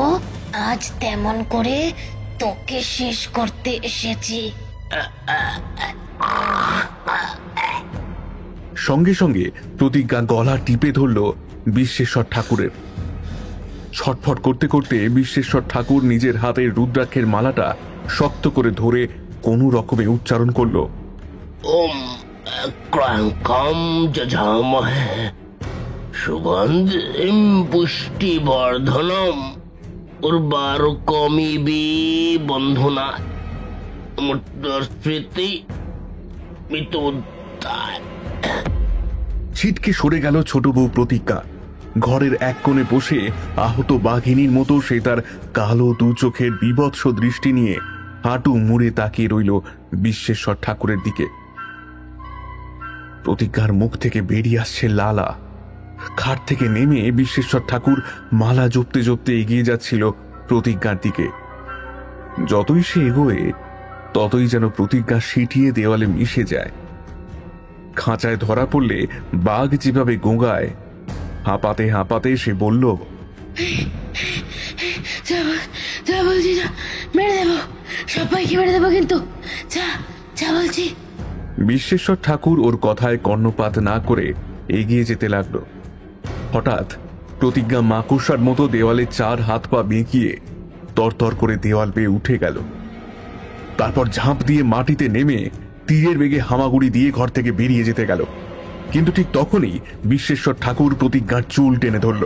আজ তেমন করে তোকে শেষ করতে এসেছি। সঙ্গে সঙ্গে প্রতিজ্ঞা গলা টিপে ধরল বিশ্বেশ্বর ঠাকুরের। ছটফট করতে করতে বিশ্বেশ্বর ঠাকুর নিজের হাতের রুদ্রাক্ষের মালাটা শক্ত করে ধরে কোনো রকমে উচ্চারণ করল, ওম ক্রাঙ্কম যজামহে সুগন্ধিম পুষ্টিবর্ধনম উর্বারুকমিবি বন্ধুনা মুদ্রস্মৃতি মিতোদ্ধার। ছিটকে সরে গেল ছোট বউ প্রতিজ্ঞা। ঘরের এক কোণে বসে আহত বাঘিনীর মতো সে তার কালো দু চোখের বিভৎস দৃষ্টি নিয়ে হাঁটু মুড়ে তাকিয়ে রইল বিশ্বেশ্বর ঠাকুরের দিকে। প্রতিজ্ঞার মুখ থেকে বেরিয়ে আসছে লালা। খাট থেকে নেমে বিশ্বেশ্বর ঠাকুর মালা জপতে জপতে এগিয়ে যাচ্ছিল প্রতিজ্ঞার দিকে। যতই সে এগোয় ততই যেন প্রতিজ্ঞা সিটিয়ে দেওয়ালে মিশে যায়। খাঁচায় ধরা পড়লে বাঘ যেভাবে গোঙায়, হাঁপাতে হাঁপাতে সে বলল, বলছি না, মেরে দেবো, সবাইকে মেরে দেবো, কিন্তু যা বলছি। বিশ্বেশ্বর ঠাকুর ওর কথায় কর্ণপাত না করে এগিয়ে যেতে লাগলো। হঠাৎ প্রতিজ্ঞা মাকড়সার মতো দেওয়ালে 4 হাত পা বেঁকিয়ে তরতর করে দেওয়াল বেয়ে উঠে গেল। তারপর ঝাঁপ দিয়ে মাটিতে নেমে তীরের বেগে হামাগুড়ি দিয়ে ঘর থেকে বেরিয়ে যেতে গেল। কিন্তু ঠিক তখনই বিশ্বেশ্বর ঠাকুর প্রতিজ্ঞার চুল টেনে ধরল।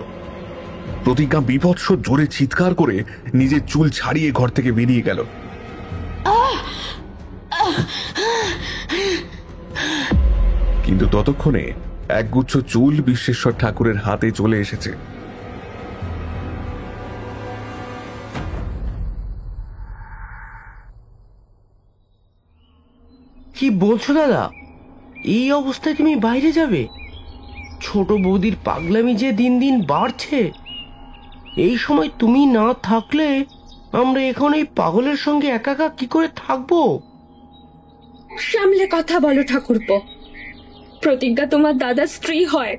প্রতিজ্ঞা বিভৎস জোরে চিৎকার করে নিজের চুল ছাড়িয়ে ঘর থেকে বেরিয়ে গেল। কিন্তু ততক্ষণে একগুচ্ছ চুল বিশ্বেশ্বর ঠাকুরের হাতে চলে এসেছে। কি বলছো দাদা? এই অবস্থায় তুমি বাইরে যাবে? ছোট বৌদির পাগলামি যে দিন দিন বাড়ছে। এই সময় তুমি না থাকলে আমরা এখন এই পাগলের সঙ্গে একা একা কি করে থাকবো? সামলে কথা বলো ঠাকুরপো। প্রতিজ্ঞা তোমার দাদার স্ত্রী হয়।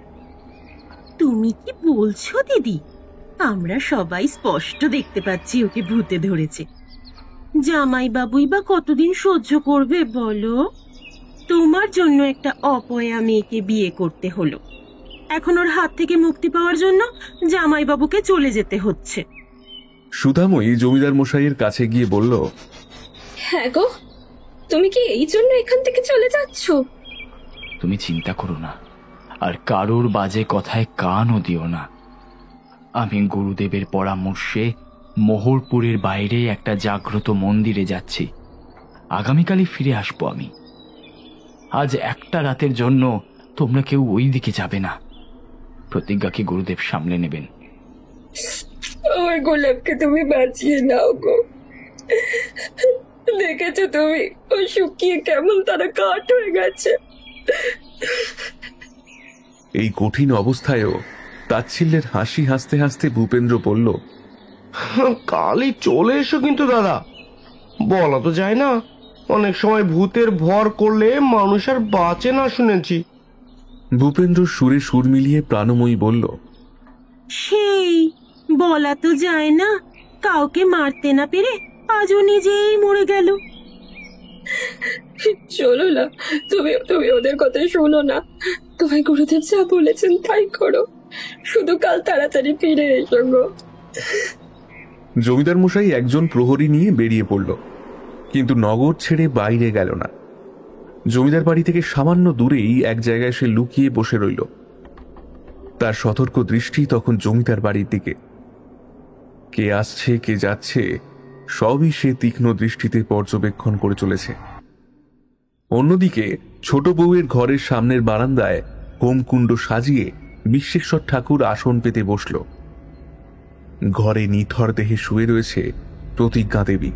তুমি কি বলছো দিদি? আমরা সবাই স্পষ্ট দেখতে পাচ্ছি ওকে ভূতে ধরেছে। জামাই বাবুই বা কতদিন সহ্য করবে বলো? তোমার জন্য একটা অপয়া মেয়েকে বিয়ে করতে হলো, এখন ওর হাত থেকে মুক্তি পাওয়ার জন্য জামাই বাবুকে চলে যেতে হচ্ছে। সুধাময়ী জমিদার মশাইয়ের কাছে গিয়ে বলল, হ্যাঁ গো, তুমি কি এই জন্য এখান থেকে চলে যাচ্ছ? তুমি চিন্তা করো না, আর কারোর বাজে কথায় কানও দিও না। আমি গুরুদেবের পরামর্শে মোহরপুরের বাইরে একটা জাগ্রত মন্দিরে যাচ্ছি। আগামীকালই ফিরে আসবো আমি। আজ একটা রাতের জন্য তোমরা কেউ ওই দিকে যাবে না। প্রতিজ্ঞাকে গুরুদেব সামলে নেবেন। আমার গোলাপকে তুমি বাঁচিয়ে নাও গো। দেখেছো তুমি, ও শুকিয়ে কেমন তারা কাঠ হয়ে গেছে। এই কঠিন অবস্থায়ও তাচ্ছিল্যের হাসি হাসতে হাসতে ভূপেন্দ্র বলল, কালই চলে এসো কিন্তু দাদা, বলা তো যায় না, অনেক সময় ভূতের ভর করলে মানুষ আর বাঁচে না শুনেছি। ভূপেন্দ্র সুরে সুর মিলিয়ে প্রাণময়ী বলল, সেই বলা তো যায় না, কাউকে মারতে না পেরে আজও নিজেই মরে গেল। চলো না, তুমি তুমি ওদের কথা শোনো না। তোমায় গুরুদেব যা বলেছেন তাই করো, শুধু কাল তাড়াতাড়ি ফিরে এসো গো। জমিদার মশাই একজন প্রহরী নিয়ে বেরিয়ে পড়ল, কিন্তু নগর ছেড়ে বাইরে গেল না। জমিদার বাড়ি থেকে সামান্য দূরেই এক জায়গায় সে লুকিয়ে বসে রইল। তার সতর্ক দৃষ্টি তখন জমিদার বাড়ির দিকে। কে আসছে কে যাচ্ছে সবই সে তীক্ষ্ণ দৃষ্টিতে পর্যবেক্ষণ করে চলেছে। অন্যদিকে ছোট বউয়ের ঘরের সামনের বারান্দায় হোমকুণ্ড সাজিয়ে বিশ্বেশ্বর ঠাকুর আসন পেতে বসল। ঘরে নিথর দেহে শুয়ে রয়েছে প্রতিজ্ঞা দেবী।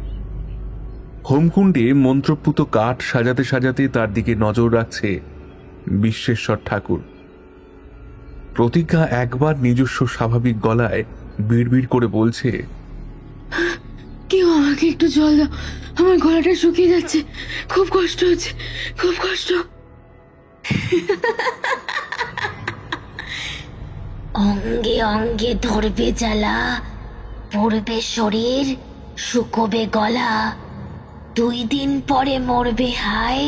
হোমকুণ্ডে মন্ত্রপুত কাঠ সাজাতে সাজাতে তার দিকে নজর রাখছে বিশ্বেশ্বর ঠাকুর। প্রতিজ্ঞা একবার নিজস্ব স্বাভাবিক গলায় বিড়বিড় করে বলছে, কেউ আমাকে একটু জল দাও, আমার গলাটা শুকিয়ে যাচ্ছে, খুব কষ্ট হচ্ছে, খুব কষ্ট। অঙ্গে অঙ্গে ধরবে জ্বালা, পড়বে শরীর, শুকোবে গলা, 2 দিন পরে মরবে হায়,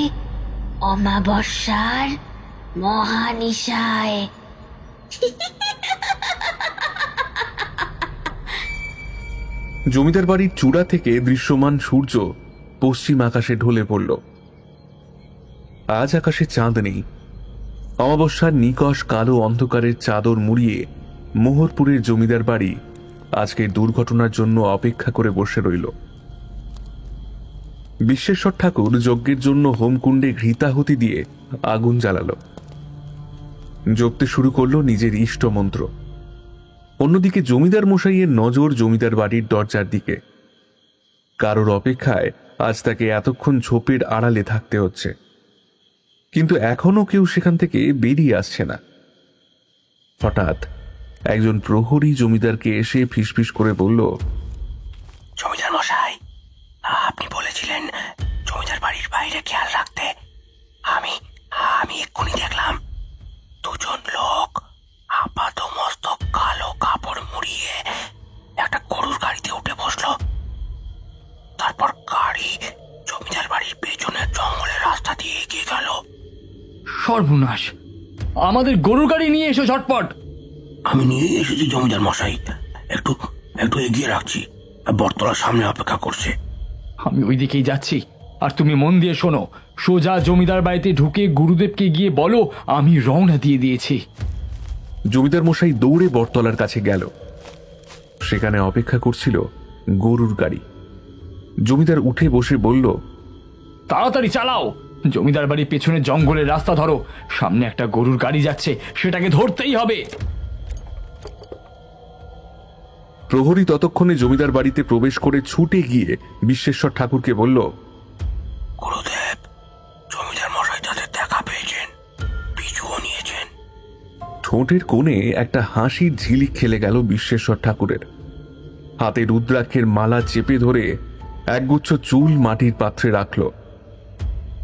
অমাবস্যার মহানিশায়। জমিদার বাড়ির চূড়া থেকে দৃশ্যমান সূর্য পশ্চিম আকাশে ঢলে পড়ল। আজ আকাশে চাঁদ নেই। অমাবস্যার নিকষ কালো অন্ধকারের চাদর মুড়িয়ে মোহরপুরের জমিদার বাড়ি আজকের দুর্ঘটনার জন্য অপেক্ষা করে বসে রইল। বিশ্বেশ্বর ঠাকুর যজ্ঞের জন্য হোমকুণ্ডে ঘৃতাহুতি দিয়ে আগুন জ্বালালো। জপতে শুরু করলো নিজের ইষ্ট মন্ত্র। অন্যদিকে জমিদার মশাইয়ের নজর জমিদার বাড়ির দরজার দিকে। কারোর অপেক্ষায় আজ তাকে এতক্ষণ ঝোপের আড়ালে থাকতে হচ্ছে, কিন্তু এখনো কেউ সেখান থেকে বেরিয়ে আসছে না। হঠাৎ একজন প্রহরী জমিদারকে এসে ফিসফিস করে বলল, জমিদার মশাই, আপনি বলেছিলেন জমিদার বাড়ির বাইরে খেয়াল রাখতে। আমি এক্ষুনি দেখলাম 2 জন লোক আপাত মস্তক কালো কাপড় মুড়িয়ে একটা গরুর গাড়িতে উঠে বসলো। তারপর গাড়ি জমিদার বাড়ির পেছনের জঙ্গলের রাস্তা দিয়ে এগিয়ে গেল। সর্বনাশ! আমাদের গরুর গাড়ি নিয়ে এসো ঝটপট। আমি নিয়ে এসেছি জমিদার মশাই, একটু এগিয়ে রাখছি, বটতলার সামনে অপেক্ষা করছে। আমি ওই দিকেই যাচ্ছি, আর তুমি মন দিয়ে শোনো। সোজা জমিদার বাড়িতে ঢুকে গুরুদেবকে গিয়ে বলো আমি রওনা দিয়ে দিয়েছি। জমিদার মশাই দৌড়ে বটতলার কাছে গেল। সেখানে অপেক্ষা করছিল গরুর গাড়ি। জমিদার উঠে বসে বলল, তাড়াতাড়ি চালাও, জমিদার বাড়ির পেছনে জঙ্গলের রাস্তা ধরো, সামনে একটা গরুর গাড়ি যাচ্ছে, সেটাকে ধরতেই হবে। প্রহরী ততক্ষণে জমিদার বাড়িতে প্রবেশ করে ছুটে গিয়ে বিশ্বেশ্বর ঠাকুরকে বলল, গুরুদেব, জমিদার মশাই তাদের দেখা পেয়েছেন, পিছুও নিয়েছেন। ঠোঁটের কোণে একটা হাসির ঝিলিক খেলে গেল বিশ্বেশ্বর ঠাকুরের। হাতে রুদ্রাক্ষের মালা চেপে ধরে একগুচ্ছ চুল মাটির পাত্রে রাখল।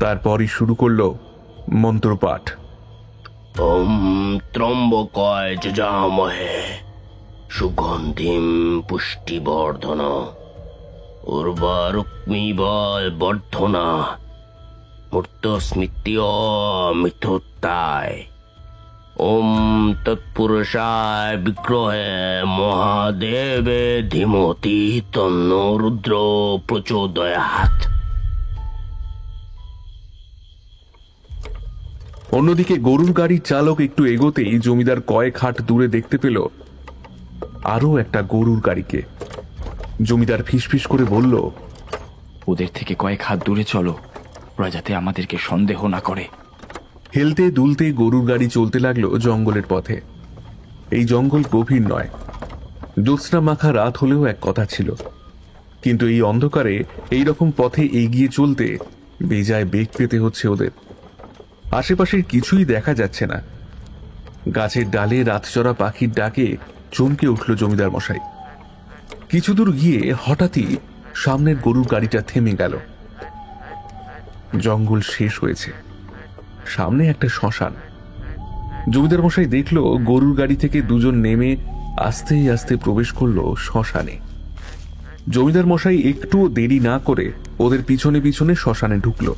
তারপরই শুরু করল মন্ত্রপাঠ। ওম ত্রম্বকায় যজামহে সুগন্ধিম পুষ্টিবর্ধন উর্বারুক্মিব বর্ধনা মূর্তস্মৃত্য মিথোত্তায় ওম তৎপুরুষায় বিগ্রহে মহাদেবে ধীমতি তন্ন রুদ্র প্রচোদয়াৎ। অন্যদিকে গরুর গাড়ির চালক একটু এগোতেই জমিদার কয়েক হাত দূরে দেখতে পেল আরো একটা গরুর গাড়িকে। জমিদার ফিসফিস করে বলল, ওদের থেকে কয়েক হাত দূরে চলো, ওরা যাতে আমাদেরকে সন্দেহ না করে। হেলতে দুলতে গরুর গাড়ি চলতে লাগলো জঙ্গলের পথে। এই জঙ্গল গভীর নয়, জ্যোৎস্না মাখা রাত হলেও এক কথা ছিল, কিন্তু এই অন্ধকারে এই রকম পথে এগিয়ে চলতে বেজায় বেগ পেতে হচ্ছে ওদের। আশেপাশের কিছুই দেখা যাচ্ছে না। গাছের ডালে রাতচরা পাখির ডাকে চমকে উঠল জমিদার মশাই। কিছু দূর গিয়ে হঠাৎই সামনের গরুর গাড়িটা থেমে গেল। জঙ্গল শেষ হয়েছে, সামনে একটা শ্মশান। জমিদার মশাই দেখল গরুর গাড়ি থেকে দুজন নেমে আস্তে আস্তে প্রবেশ করলো শ্মশানে। জমিদার মশাই একটুও দেরি না করে ওদের পিছনে পিছনে শ্মশানে ঢুকল।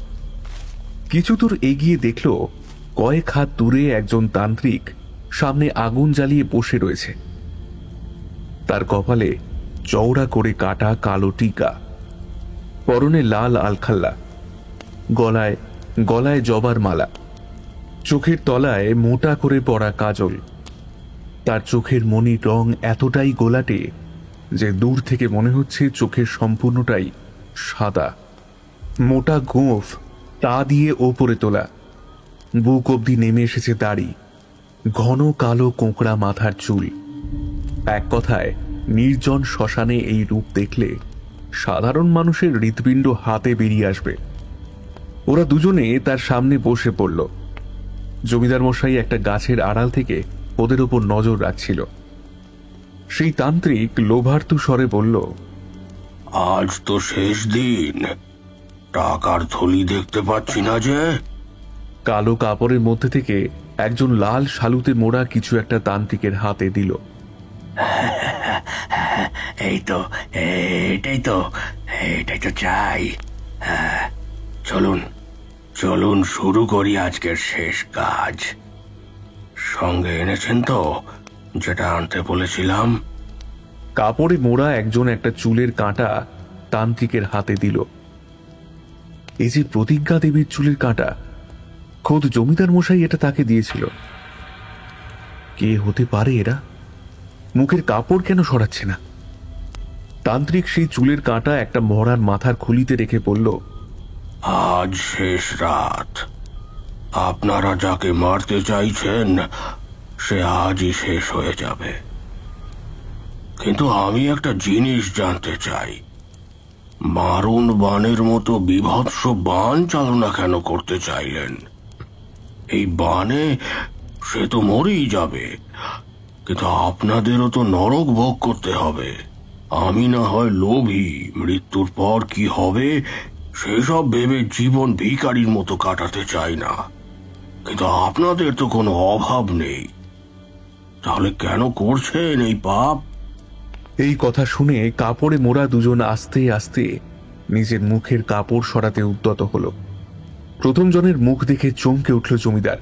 কিছু দূর এগিয়ে দেখল কয়েক হাত দূরে একজন তান্ত্রিক সামনে আগুন জ্বালিয়ে বসে রয়েছে। তার কপালে চওড়া করে কাটা কালো টিকা, পরনে লাল আলখাল্লা, গলায় গলায় জবার মালা, চোখের তলায় মোটা করে পড়া কাজল। তার চোখের মনির রং এতটাই গোলাটে যে দূর থেকে মনে হচ্ছে চোখের সম্পূর্ণটাই সাদা। মোটা গোঁফ তা দিয়ে ওপরে তোলা, বুক অবধি নেমে এসেছে দাড়ি, ঘন কালো কোঁকড়া মাথার চুল। এক কথায় নির্জন শ্মশানে এই রূপ দেখলে সাধারণ মানুষের হৃৎপিণ্ড হাতে বেরিয়ে আসবে। ওরা দুজনে তার সামনে বসে পড়ল। জমিদার মশাই একটা গাছের আড়াল থেকে ওদের ওপর নজর রাখছিল। সেই তান্ত্রিক লোভার্তু স্বরে বলল, আজ তো শেষ দিন, টাকার থলি দেখতে পাচ্ছি না যে। কালো কাপড়ের মধ্যে থেকে একজন লাল শালুতে মোড়া কিছু একটা তান্ত্রিকের হাতে দিল। এই তো, এটাই তো চাই। চলুন চলুন শুরু করি আজকের শেষ কাজ। সঙ্গে এনেছেন তো যেটা আনতে বলেছিলাম? কাপড়ে মোড়া একজন একটা চুলের কাঁটা তান্ত্রিকের হাতে দিল। এই যে প্রতিজ্ঞা দেবীর চুলের কাঁটা, খোদ জমিদার মশাই এটা তাকে দিয়েছিল। কে হতে পারে এরা? মুখের কাপড় কেন সরাচ্ছে না? তান্ত্রিক সেই চুলের কাঁটা একটা মরার মাথার খুলিতে রেখে বলল, আজ শেষ রাত। আপনারা যাকে মারতে চাইছেন সে আজই শেষ হয়ে যাবে। কিন্তু আমি একটা জিনিস জানতে চাই, মারুন বানের মতো বিভৎস বান চালনা কেন করতে চাইলেন? এই বানে সে তো মরেই যাবে, কিন্তু আপনাদেরও তো নরক ভোগ করতে হবে। আমি না হয় লোভী, মৃত্যুর পর কি হবে সেসব ভেবে জীবন ভিখারির মতো কাটাতে চাই না, কিন্তু আপনাদের তো কোনো অভাব নেই, তাহলে কেন করছেন এই পাপ? এই কথা শুনে কাপড়ে মোড়া দুজন আস্তে আস্তে নিজের মুখের কাপড় সরাতে উদ্যত হল। প্রথম জনের মুখ দেখে চমকে উঠল জমিদার।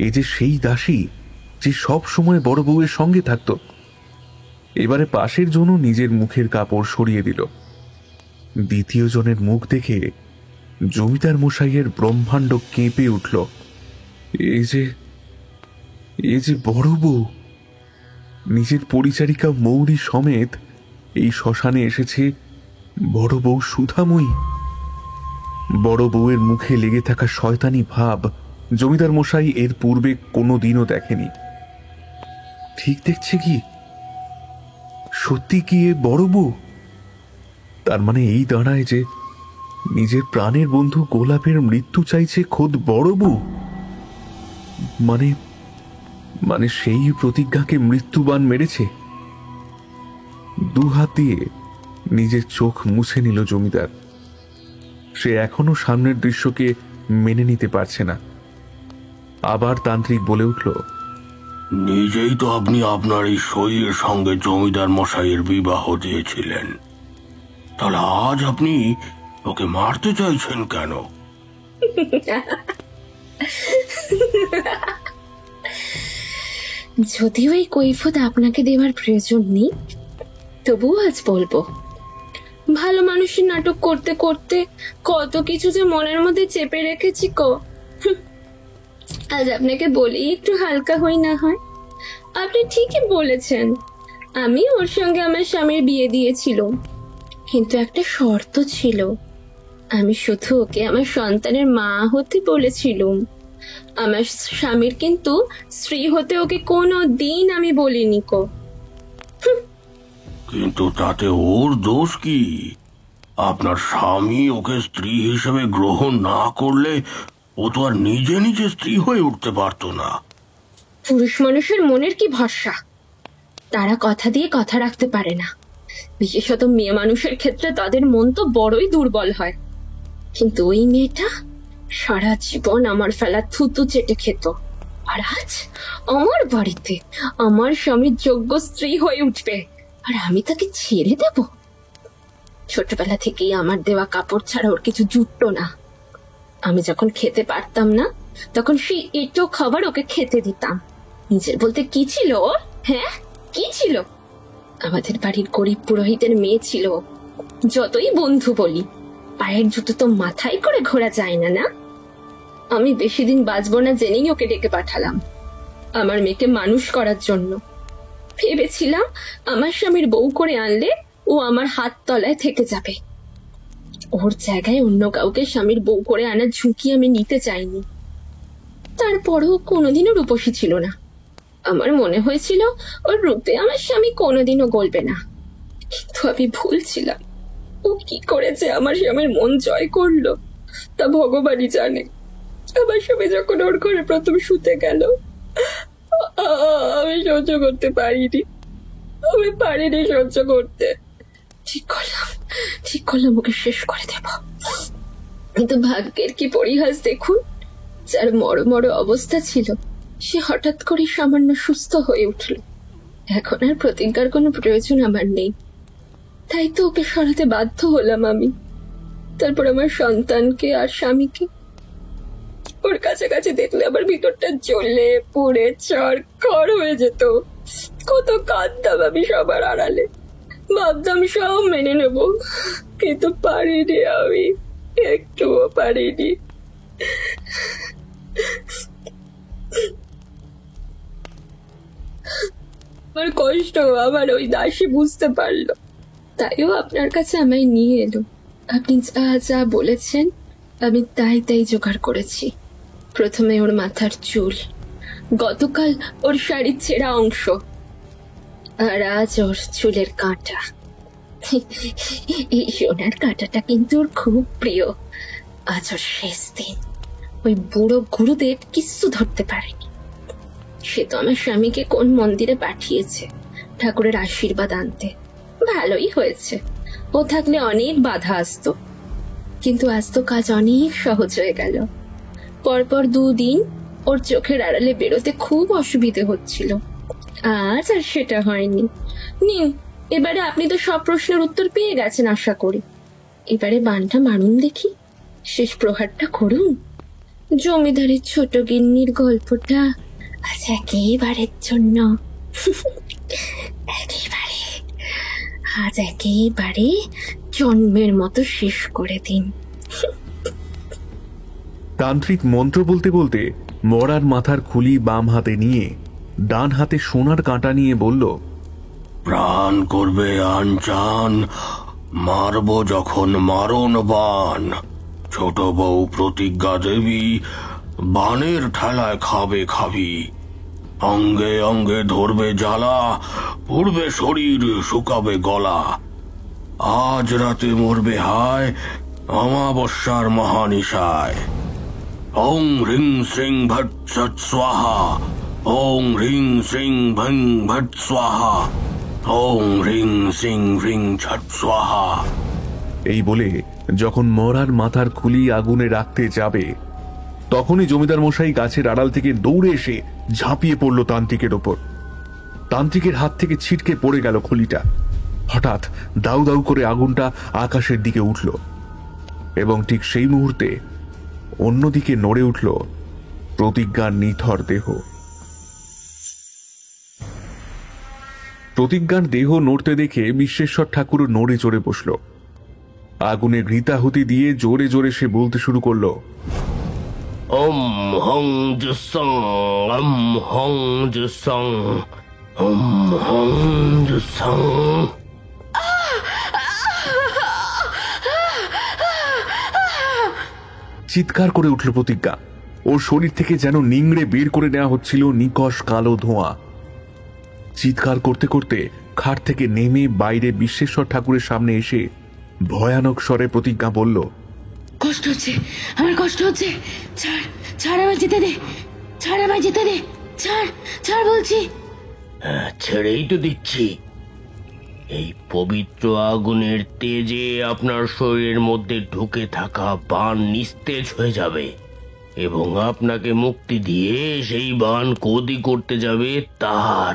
এ যে সেই দাসী যে সব সময় বড় বউয়ের সঙ্গে থাকত। এবারে পাশের জনও নিজের মুখের কাপড় সরিয়ে দিল। দ্বিতীয় জনের মুখ দেখে জমিদার মশাইয়ের ব্রহ্মাণ্ড কেঁপে উঠল। এ যে বড় বউ, নিজের পরিচারিকা মৌরি সমেত এই শ্মশানে এসেছে বড় বউ সুধাময়ী। বড় বউয়ের মুখে লেগে থাকা শয়তানি ভাব জমিদার মশাই এর পূর্বে কোনোদিনও দেখেনি। ঠিক দেখছে কি? সত্যি কি এ বড় বউ? তার মানে এই দাঁড়ায় যে নিজের প্রাণের বন্ধু গোলাপের মৃত্যু চাইছে খোদ বড় বউ। মানে সেই প্রতিজ্ঞাকে মৃত্যুবান মেরেছে। দুহাত দিয়ে নিজের চোখ মুছে নিল জমিদার। সে এখনো সামনের দৃশ্যকে মেনে নিতে পারছে না। আবার তান্ত্রিক বলে উঠল, নিজেই তো আপনি আপনার এই শরীরের সঙ্গে জমিদার মশাইয়ের বিবাহ দিয়েছিলেন, তাহলে আজ আপনি ওকে মারতে চাইছেন কেন? যদিও এই কৈফিয়ত আপনাকে দেওয়ার প্রয়োজন নেই, তবুও আজ বলবো। ভালো মানুষের নাটক করতে করতে কত কিছু যে মনের মধ্যে চেপে রেখেছি আজ আপনাকে বলি একটু হালকা হই না হয়। আপনি ঠিকই বলেছেন, আমি ওর সঙ্গে আমার স্বামীর বিয়ে দিয়েছিল, কিন্তু একটা শর্ত ছিল, আমি শুধু ওকে আমার সন্তানের মা হতে বলেছিলুম। আমার স্বামীর কিন্তু স্ত্রী হতে ওকে কোনো দিন আমি বলিনি কো। কিন্তু তাতে ওর দোষ কি? আপনার স্বামী ওকে স্ত্রী হিসেবে গ্রহণ না করলে ও তো আর নিজে নিজে স্ত্রী হয়ে উঠতে পারতো না। পুরুষ মানুষের মনের কি ভরসা, তারা কথা দিয়ে কথা রাখতে পারে না। বিশেষত মেয়ে মানুষের ক্ষেত্রে তাদের মন তো বড়ই দুর্বল হয়। কিন্তু ওই মেয়েটা সারা জীবন আমার ফেলা থুতু চেটে খেত, আর আজ আমার বাড়িতে আমার স্বামীর যোগ্য স্ত্রী হয়ে উঠবে, আর আমি তাকে ছেড়ে দেব? ছোটবেলা থেকেই আমার দেওয়া কাপড় ছাড়া ওর কিছু জুটতো না। আমি যখন খেতে পারতাম না তখন সেই এঁটো খাবার ওকে খেতে দিতাম। নিজের বলতে কি ছিল ওর? হ্যাঁ, কি ছিল? আমাদের বাড়ির গরিব পুরোহিতের মেয়ে ছিল। যতই বন্ধু বলি, পায়ের জুতো তো মাথায় করে ঘোরা যায় না, না? আমি বেশি দিন বাঁচবো না জেনেই ওকে ডেকে পাঠালাম আমার মেয়েকে মানুষ করার জন্য। ভেবেছিলাম আমার স্বামীর বউ করে আনলে ও আমার হাত তলায় থেকে যাবে। ওর জায়গায় অন্য কাউকে স্বামীর বউ করে আনার ঝুঁকি আমি নিতে চাইনি। তারপরও কোনোদিনও রূপসী ছিল না। আমার মনে হয়েছিল ওর রূপে আমার স্বামী কোনোদিনও গলবে না। কিন্তু আমি ভুল ছিলাম। ও কি করেছে আমার স্বামীর মন জয় করলো তা ভগবানই জানে। আমার স্বামী যখন ওর ঘরে প্রথম শুতে গেল, আমি সহ্য করতে পারিনি। আমি পারিনি সহ্য করতে। ঠিক করলাম ওকে শেষ করে দেব। কিন্তু ভাগ্যের কি পরিহাস দেখুন, যার মর অবস্থা ছিল সে হঠাৎ করে সামান্য সুস্থ হয়ে উঠল। এখন আর প্রতিজ্ঞার কোনো প্রয়োজন আমার নেই। তাই তো ওকে সরাতে বাধ্য হলাম আমি। তারপর আমার সন্তানকে আর স্বামীকে ওর কাছাকাছি দেখলে আমার ভিতরটা জ্বলে পুড়ে চড়খড় হয়ে যেত। কত কাঁদতাম আমি সবার আড়ালে, ভাবতাম সব মেনে নেব, কিন্তু পারিনি, আমি একটুও পারিনি। আমার কষ্ট আমার ওই দাসী বুঝতে পারলো, তাইও আপনার কাছে আমায় নিয়ে এলো। আপনি যা যা বলেছেন আমি তাই জোগাড় করেছি। প্রথমে ওর মাথার চুল, গতকাল ওর শাড়ির ছেঁড়া অংশ, আর আজ ওর চুলের কাঁটা। এই সোনার কাঁটাটা কিন্তু ওর খুব প্রিয়। আজ ওর শেষ দিন। ওই বুড়ো গুরুদেব কিচ্ছু ধরতে পারেনি। সে তো আমার স্বামীকে কোন মন্দিরে পাঠিয়েছে ঠাকুরের আশীর্বাদ আনতে। ভালোই হয়েছে, ও থাকলে অনেক বাধা আসতো, কিন্তু আজ তো কাজ অনেক সহজ হয়ে গেল। পরপর 2 দিন ওর চোখের আড়ালে বেরোতে খুব অসুবিধে হচ্ছিল, আজ আর সেটা হয়নি। নিন, এবারে আপনি তো সব প্রশ্নের উত্তর পেয়ে গেছেন আশা করি। এবারে বানটা মারুন দেখি, শেষ প্রহারটা করুন। জমিদারের ছোট গিন্নির গল্পটা আজ একেবারের জন্য, একেবারে জন্মের মতো শেষ করে দিন। তান্ত্রিক মন্ত্র বলতে বলতে মরার মাথার খুলি বাম হাতে নিয়ে ডান হাতে সোনার কাঁটা নিয়ে বলল, প্রাণ করবে আনচান, মারব যখন মারণ বান। ছোট বউ প্রতিজ্ঞা দেবী, বানের ঠেলায় খাবে খাবি। অঙ্গে অঙ্গে ধরবে জ্বালা, পুড়বে শরীর শুকাবে গলা। আজ রাতে মরবে হায় অমাবস্যার মহানিশায়। ওং হ্রিং শ্রিং ভট সৎ স্বাহা, ওং হ্রিং শ্রিং ভং ভট স্বাহা, ওং হ্রিং শ্রিং হ্রিং ছট স্বাহা। এই বলে যখন মরার মাথার খুলি আগুনে রাখতে যাবে তখনই জমিদার মশাই গাছের আড়াল থেকে দৌড়ে এসে ঝাঁপিয়ে পড়ল তান্ত্রিকের ওপর। তান্ত্রিকের হাত থেকে ছিটকে পড়ে গেল খুলিটা। হঠাৎ দাউ দাউ করে আগুনটা আকাশের দিকে উঠল এবং ঠিক সেই মুহূর্তে অন্যদিকে নড়ে উঠল প্রতিজ্ঞার নিথর দেহ। প্রতিজ্ঞার দেহ নড়তে দেখে বিশ্বেশ্বর ঠাকুর নড়ে চড়ে বসল। আগুনে ঘৃতাহুতি দিয়ে জোরে জোরে সে বলতে শুরু করলো, ওম হং জুসং, ওম হং জুসং, ওম হং জুসং। চিৎকার করে উঠল প্রতিজ্ঞা। ওর শরীর থেকে যেন নিংড়ে বের করে নেওয়া হচ্ছিল নিকষ কালো ধোঁয়া। চিৎকার করতে করতে খাট থেকে নেমে বাইরে বিশ্বেশ্বর ঠাকুরের সামনে এসে ভয়ানক স্বরে প্রতিজ্ঞা বলল, কষ্ট হচ্ছে, আমার কষ্ট হচ্ছে, ছাড় ছাড়, আমায় যেতে দে, ছাড় আমায় যেতে দে, ছাড় ছাড় বলছি। ছেড়েই তো দিচ্ছি। এই পবিত্র আগুনের তেজে আপনার শরীরের মধ্যে ঢুকে থাকা বান নিস্তেজ হয়ে যাবে এবং আপনাকে মুক্তি দিয়ে সেই বান কদি করতে যাবে তার,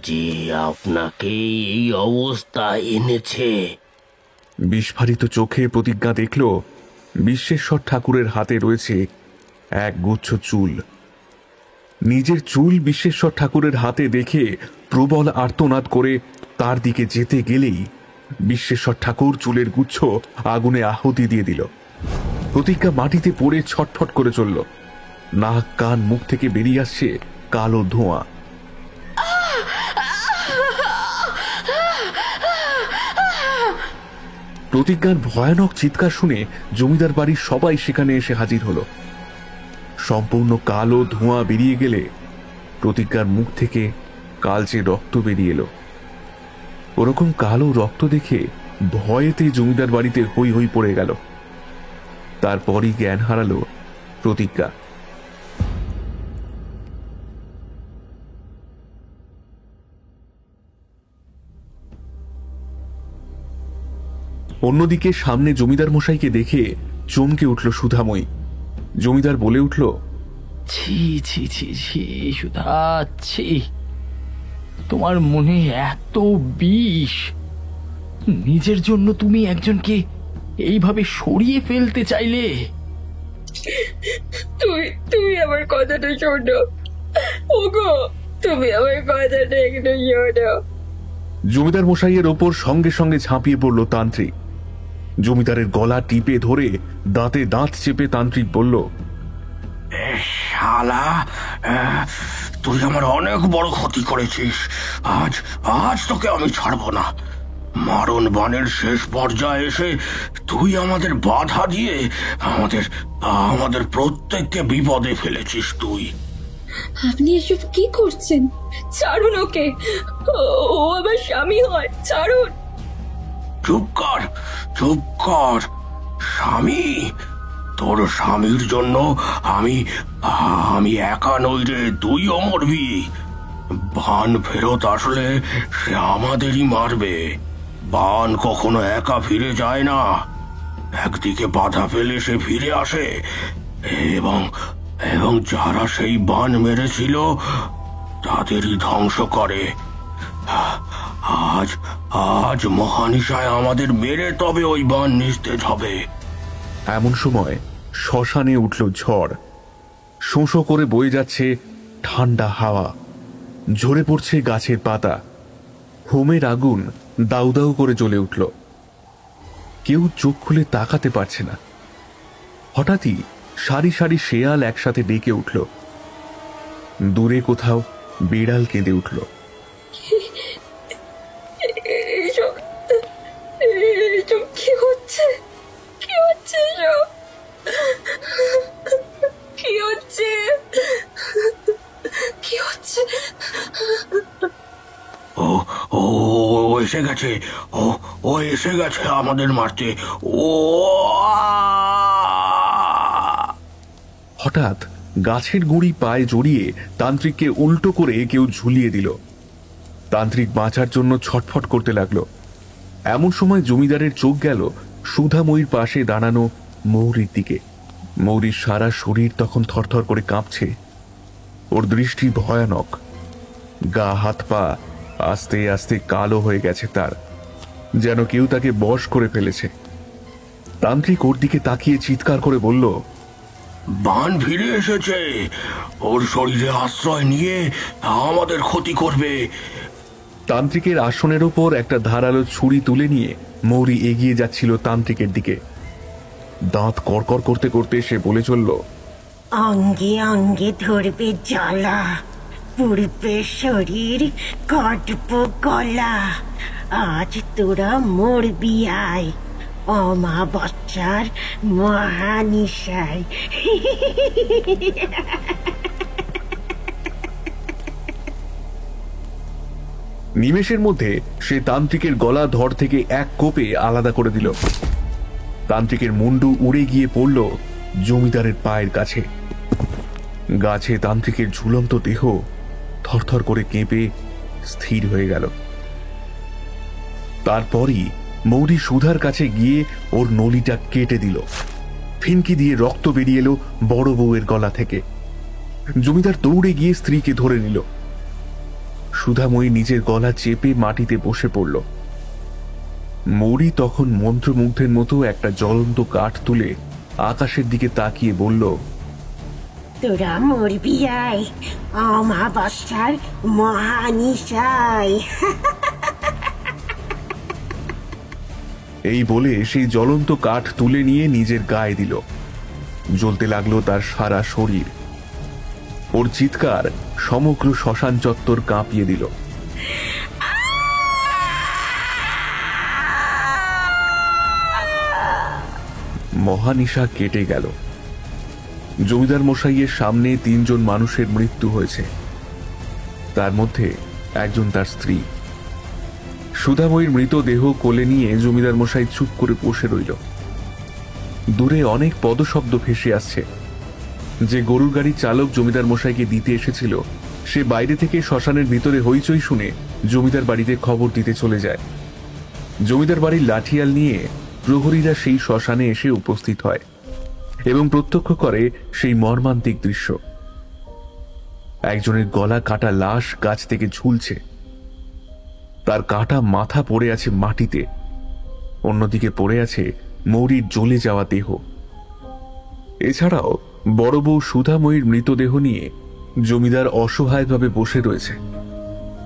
যে আপনাকে এই অবস্থায় এনেছে। বিস্ফারিত চোখে প্রতিজ্ঞা দেখল বিশ্বেশ্বর ঠাকুরের হাতে রয়েছে এক গুচ্ছ চুল। নিজের চুল বিশ্বেশ্বর ঠাকুরের হাতে দেখে প্রবল আর্তনাদ করে তার দিকে যেতে গেলেই বিশ্বেশ্বর ঠাকুর চুলের গুচ্ছ আগুনে আহুতি দিয়ে দিল। প্রতিজ্ঞা মাটিতে পড়ে ছটফট করে চলল। নাক কান মুখ থেকে বেরিয়ে আসছে কালো ধোঁয়া। প্রতিজ্ঞার ভয়ানক চিৎকার শুনে জমিদার বাড়ির সবাই সেখানে এসে হাজির হলো। সম্পূর্ণ কালো ধোঁয়া বেরিয়ে গেলে প্রতিজ্ঞার মুখ থেকে কালচে রক্ত বেরিয়ে এলো। ওরকম কালো রক্ত দেখে ভয়েতে জমিদার বাড়িতে হই হই পড়ে গেল। তারপরই জ্ঞান হারালো প্রতিজ্ঞা। অন্যদিকে সামনে জমিদার মশাইকে দেখে চমকে উঠল সুধাময়ী। জমিদার বলে উঠল, ছি ছি ছি ছি সুধা, ছি, তোমার মনে এত বিষ! নিজের জন্য তুমি একজনকে এইভাবে সরিয়ে ফেলতে চাইলে? তুমি আমার কথাটা শোনো। ওগো, তুমি আমার কথাটা একটু শোনো। জমিদার মশাইয়ের ওপর সঙ্গে সঙ্গে ঝাঁপিয়ে পড়ল তান্ত্রিক। জমিদারের গলা টিপে ধরে দাঁতে দাঁত চেপে তান্ত্রিক বলল, শালা, তুই আমার অনেক বড় ক্ষতি করেছিস। আজ আজ তোকে আমি ছাড়বো না। মারণ বানের শেষ পর্যায়ে এসে তুই আমাদের বাধা দিয়ে আমাদের প্রত্যেককে বিপদে ফেলেছিস। তুই আপনি এসব কি করছেন? ছাড়ুন ওকে, ও আমার স্বামী হয়, ছাড়ুন। চুপ কর, চুপ কর। স্বামী? তোর স্বামীর জন্য আমি একা নই রে, তুইও মরবি। বান ফেরত আসলে সে আমাদেরই মারবে। বান কখনো একা ফিরে যায় না, একদিকে বাধা পেলে সে ফিরে আসে এবং যারা সেই বান মেরেছিল তাদেরই ধ্বংস করে। আজ মহানিশায় আমাদের মেরে তবে ওই বান নিস্তেজ হবে। এমন সময় শ্মশানে উঠল ঝড়। শোঁ করে বয়ে যাচ্ছে ঠান্ডা হাওয়া, ঝরে পড়ছে গাছের পাতা। হোমের আগুন দাউ দাউ করে জ্বলে উঠল। কেউ চোখ খুলে তাকাতে পারছে না। হঠাৎই সারি সারি শেয়াল একসাথে ডেকে উঠল। দূরে কোথাও বিড়াল কেঁদে উঠল। কি হচ্ছে? কি হচ্ছে? কি হচ্ছে? কি হচ্ছে? ও এসে গেছে, ও এসে গেছে আমাদের মারতে। ও! হঠাৎ গাছের গুঁড়ি পায়ে জড়িয়ে তান্ত্রিককে উল্টো করে কেউ ঝুলিয়ে দিল। তান্ত্রিক বাঁচার জন্য ছটফট করতে লাগলো। এমন সময় জমিদারের চোখ গেল সুধাময়ীর পাশে দাঁড়ানো মৌরীর দিকে। মৌরীর সারা শরীর তখন থরথর করে কাঁপছে। ওর দৃষ্টি ভয়ানক। গা হাত পা আস্তে আস্তে কালো হয়ে গেছে তার, যেন কেউ তাকে বশ করে ফেলেছে। তান্ত্রিক ওর দিকে তাকিয়ে চিৎকার করে বলল, বান ফিরে এসেছে, ওর শরীরে আশ্রয় নিয়ে আমাদের ক্ষতি করবে। তান্ত্রিকের আসনের ওপর একটা ধারালো ছুরি তুলে নিয়ে মৌরি এগিয়ে যাচ্ছিল তান্ত্রিকের দিকে। দাঁত কড়কড় করতে করতে সে বলে চলল, অঙ্গে অঙ্গে ধরবে জ্বালা, পুড়বে শরীর, কাটব গলা। আজ তোরা মরবি, আয় অমাবস্যার মহানিশায়। নিমেষের মধ্যে সে তান্ত্রিকের গলা ধর থেকে এক কোপে আলাদা করে দিল। তান্ত্রিকের মুন্ডু উড়ে গিয়ে পড়ল জমিদারের পায়ের কাছে। গাছে তান্ত্রিকের ঝুলন্ত দেহ থরথর করে কেঁপে স্থির হয়ে গেল। তারপরই মৌরি সুধার কাছে গিয়ে ওর নলিটা কেটে দিল। ফিনকি দিয়ে রক্ত বেরিয়ে এলো বড় বউয়ের গলা থেকে। জমিদার দৌড়ে গিয়ে স্ত্রীকে ধরে নিল। সুধাময়ী নিজের গলা চেপে মাটিতে বসে পড়ল। মৌরি তখন মন্ত্রমুগ্ধের মতো একটা জ্বলন্ত কাঠ তুলে আকাশের দিকে তাকিয়ে বলল, তোরা মরবি আয় অমাবস্যার মহানিশায়। এই বলে সেই জ্বলন্ত কাঠ তুলে নিয়ে নিজের গায়ে দিল। জ্বলতে লাগলো তার সারা শরীর। ওর চিৎকার সমগ্র শ্মশান চত্বর কাঁপিয়ে দিল। মহানিশা কেটে গেল। জমিদার মশাইয়ের সামনে 3 জন মানুষের মৃত্যু হয়েছে। তার মধ্যে একজন তার স্ত্রী। সুধাময়ীর মৃতদেহ কোলে নিয়ে জমিদার মশাই চুপ করে বসে রইল। দূরে অনেক পদশব্দ ভেসে আসছে। যে গরুর গাড়ির চালক জমিদার মশাইকে দিতে এসেছিল সে বাইরে থেকে শ্মশানের ভিতরে হইচই শুনে জমিদার বাড়িতে খবর দিতে চলে যায়। জমিদার বাড়ির লাঠিয়াল নিয়ে প্রহরীরা সেই শ্মশানে এসে উপস্থিত হয় এবং প্রত্যক্ষ করে সেই মর্মান্তিক দৃশ্য। একজনের গলা কাটা লাশ গাছ থেকে ঝুলছে। তার কাটা মাথা পড়ে আছে মাটিতে। অন্যদিকে পড়ে আছে মৌরির জ্বলে যাওয়া দেহ। এছাড়াও বড় বউ সুধাময়ীর মৃতদেহ নিয়ে জমিদার অসহায়ভাবে বসে রয়েছে।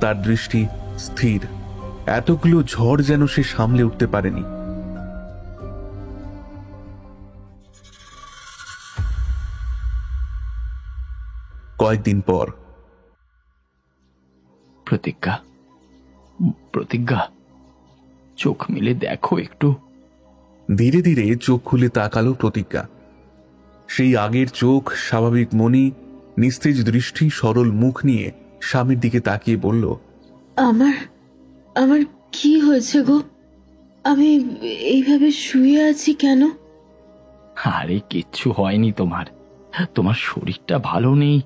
তার দৃষ্টি স্থির। এতগুলো ঝড় যেন সে সামলে উঠতে পারেনি। কয়েকদিন পর। প্রতিজ্ঞা, প্রতিজ্ঞা, চোখ মেলে দেখো একটু। ধীরে ধীরে চোখ খুলে তাকালো প্রতিজ্ঞা। সেই আগের চোখ, স্বাভাবিক মনি, নিস্তেজ দৃষ্টি, সরল মুখ নিয়ে স্বামীর দিকে তাকিয়ে বলল, আমার আমার কি হয়েছে গো? আমি এইভাবে শুয়ে আছি কেন? আরে কিচ্ছু হয়নি তোমার। তোমার শরীরটা ভালো নেই,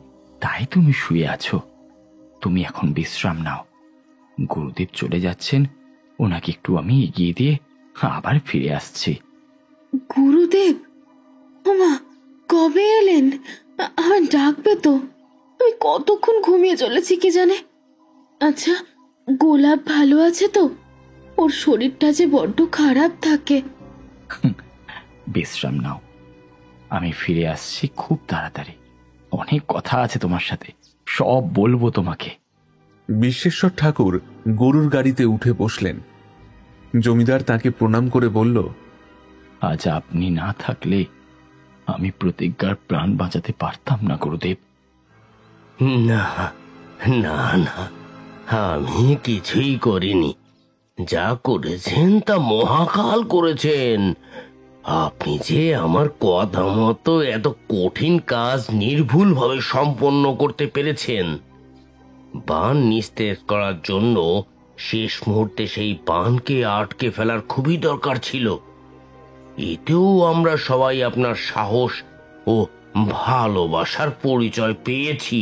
তাই তুমি শুয়ে আছো। তুমি এখন বিশ্রাম নাও। গুরুদেব চলে যাচ্ছেন, ওনাকে একটু আমি এগিয়ে দিয়ে আবার ফিরে আসছি। গুরুদেব? ওমা, কবে এলেন? আমার ডাকবে তো? আমি কতক্ষণ ঘুমিয়ে চলেছি কি জানে। আচ্ছা, গোলাপ ভালো আছে তো? ওর শরীরটা যে বড্ড খারাপ থাকে। বিশ্রাম নাও, আমি ফিরে আসছি খুব তাড়াতাড়ি। অনেক কথা আছে তোমার সাথে, সব বলবো তোমাকে। বিশ্বেশ্বর ঠাকুর গরুর গাড়িতে উঠে বসলেন। জমিদার তাকে প্রণাম করে বলল, আজ আপনি না থাকলে আমি প্রতিজ্ঞার প্রাণ বাঁচাতে পারতাম না গুরুদেব। না না না, আমি কিছুই করিনি। যা করেছেন তা মহাকাল করেছেন। আপনি যে আমার কথা মতো এত কঠিন কাজ নির্ভুলভাবে সম্পন্ন করতে পেরেছেন। বান নিস্তেজ করার জন্য শেষ মুহূর্তে সেই বানকে আটকে ফেলার খুবই দরকার ছিল। এতেও আমরা সবাই আপনার সাহস ও ভালোবাসার পরিচয় পেয়েছি।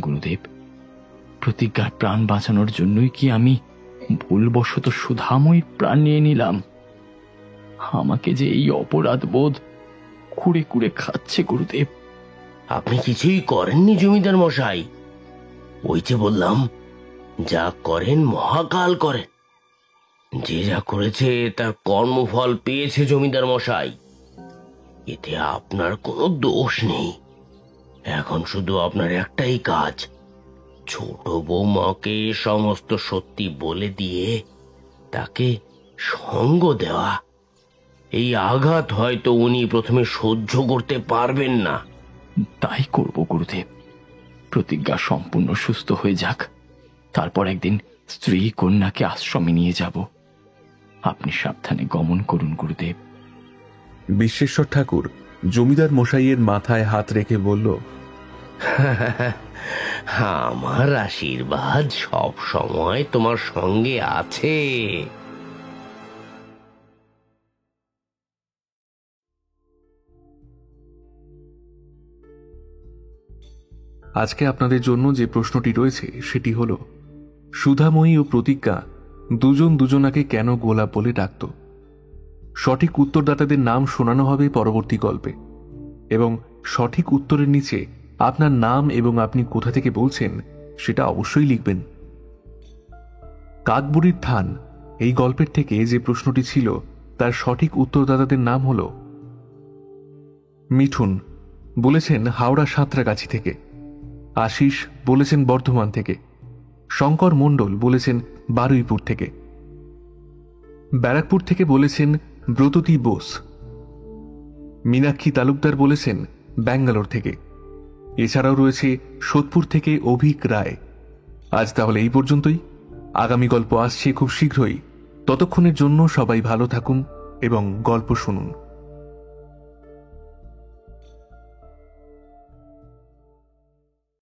গুরুদেব, প্রতিজ্ঞার প্রাণ বাঁচানোর জন্যই কি আমি ভুলবশত সুধাময়ীর প্রাণ নিয়ে নিলাম? আমাকে যে এই অপরাধ বোধ কুড়ে কুড়ে খাচ্ছে গুরুদেব। আপনি কিছুই করেননি জমিদার মশাই। ওই যে বললাম, যা করেন মহাকাল করেন। যে যা করেছে তার কর্মফল পেয়েছে জমিদার মশাই। এতে আপনার কোনো দোষ নেই। এখন শুধু আপনার একটাই কাজ, ছোট বৌমাকে সমস্ত সত্যি বলে দিয়ে তাকে সঙ্গ দেওয়া। এই আঘাত হয়তো উনি প্রথমে সহ্য করতে পারবেন না। তাই করব গুরুদেব। প্রতিজ্ঞা সম্পূর্ণ সুস্থ হয়ে যাক, তারপর একদিন স্ত্রী কন্যাকে আশ্রমে নিয়ে যাব। আপনি সাবধানে গমন করুন গুরুদেব। বিশ্বেশ্বর ঠাকুর জমিদার মশাইয়ের মাথায় হাত রেখে বলল, আমার আশীর্বাদ সব সময় তোমার সঙ্গে আছে। আজকে আপনাদের জন্য যে প্রশ্নটি রয়েছে সেটি হল, সুধাময়ী ও প্রতিজ্ঞা দুজন দুজনাকে কেন গোলাপ বলে ডাকত? সঠিক উত্তরদাতাদের নাম শোনানো হবে পরবর্তী গল্পে, এবং সঠিক উত্তরের নিচে আপনার নাম এবং আপনি কোথা থেকে বলছেন সেটা অবশ্যই লিখবেন। কাকবুড়ির থান এই গল্পের থেকে যে প্রশ্নটি ছিল তার সঠিক উত্তরদাতাদের নাম হল মিঠুন, বলেছেন হাওড়া সাঁতরাগাছি থেকে। আশিস বলেছেন বর্ধমান থেকে। শঙ্কর মণ্ডল বলেছেন বারুইপুর থেকে। ব্যারাকপুর থেকে বলেছেন ব্রততী বোস। মীনাক্ষী তালুকদার বলেছেন ব্যাঙ্গালোর থেকে। এছাড়াও রয়েছে সোদপুর থেকে অভিক রায়। আজ তাহলে এই পর্যন্তই। আগামী গল্প আসছে খুব শীঘ্রই। ততক্ষণের জন্য সবাই ভালো থাকুন এবং গল্প শুনুন।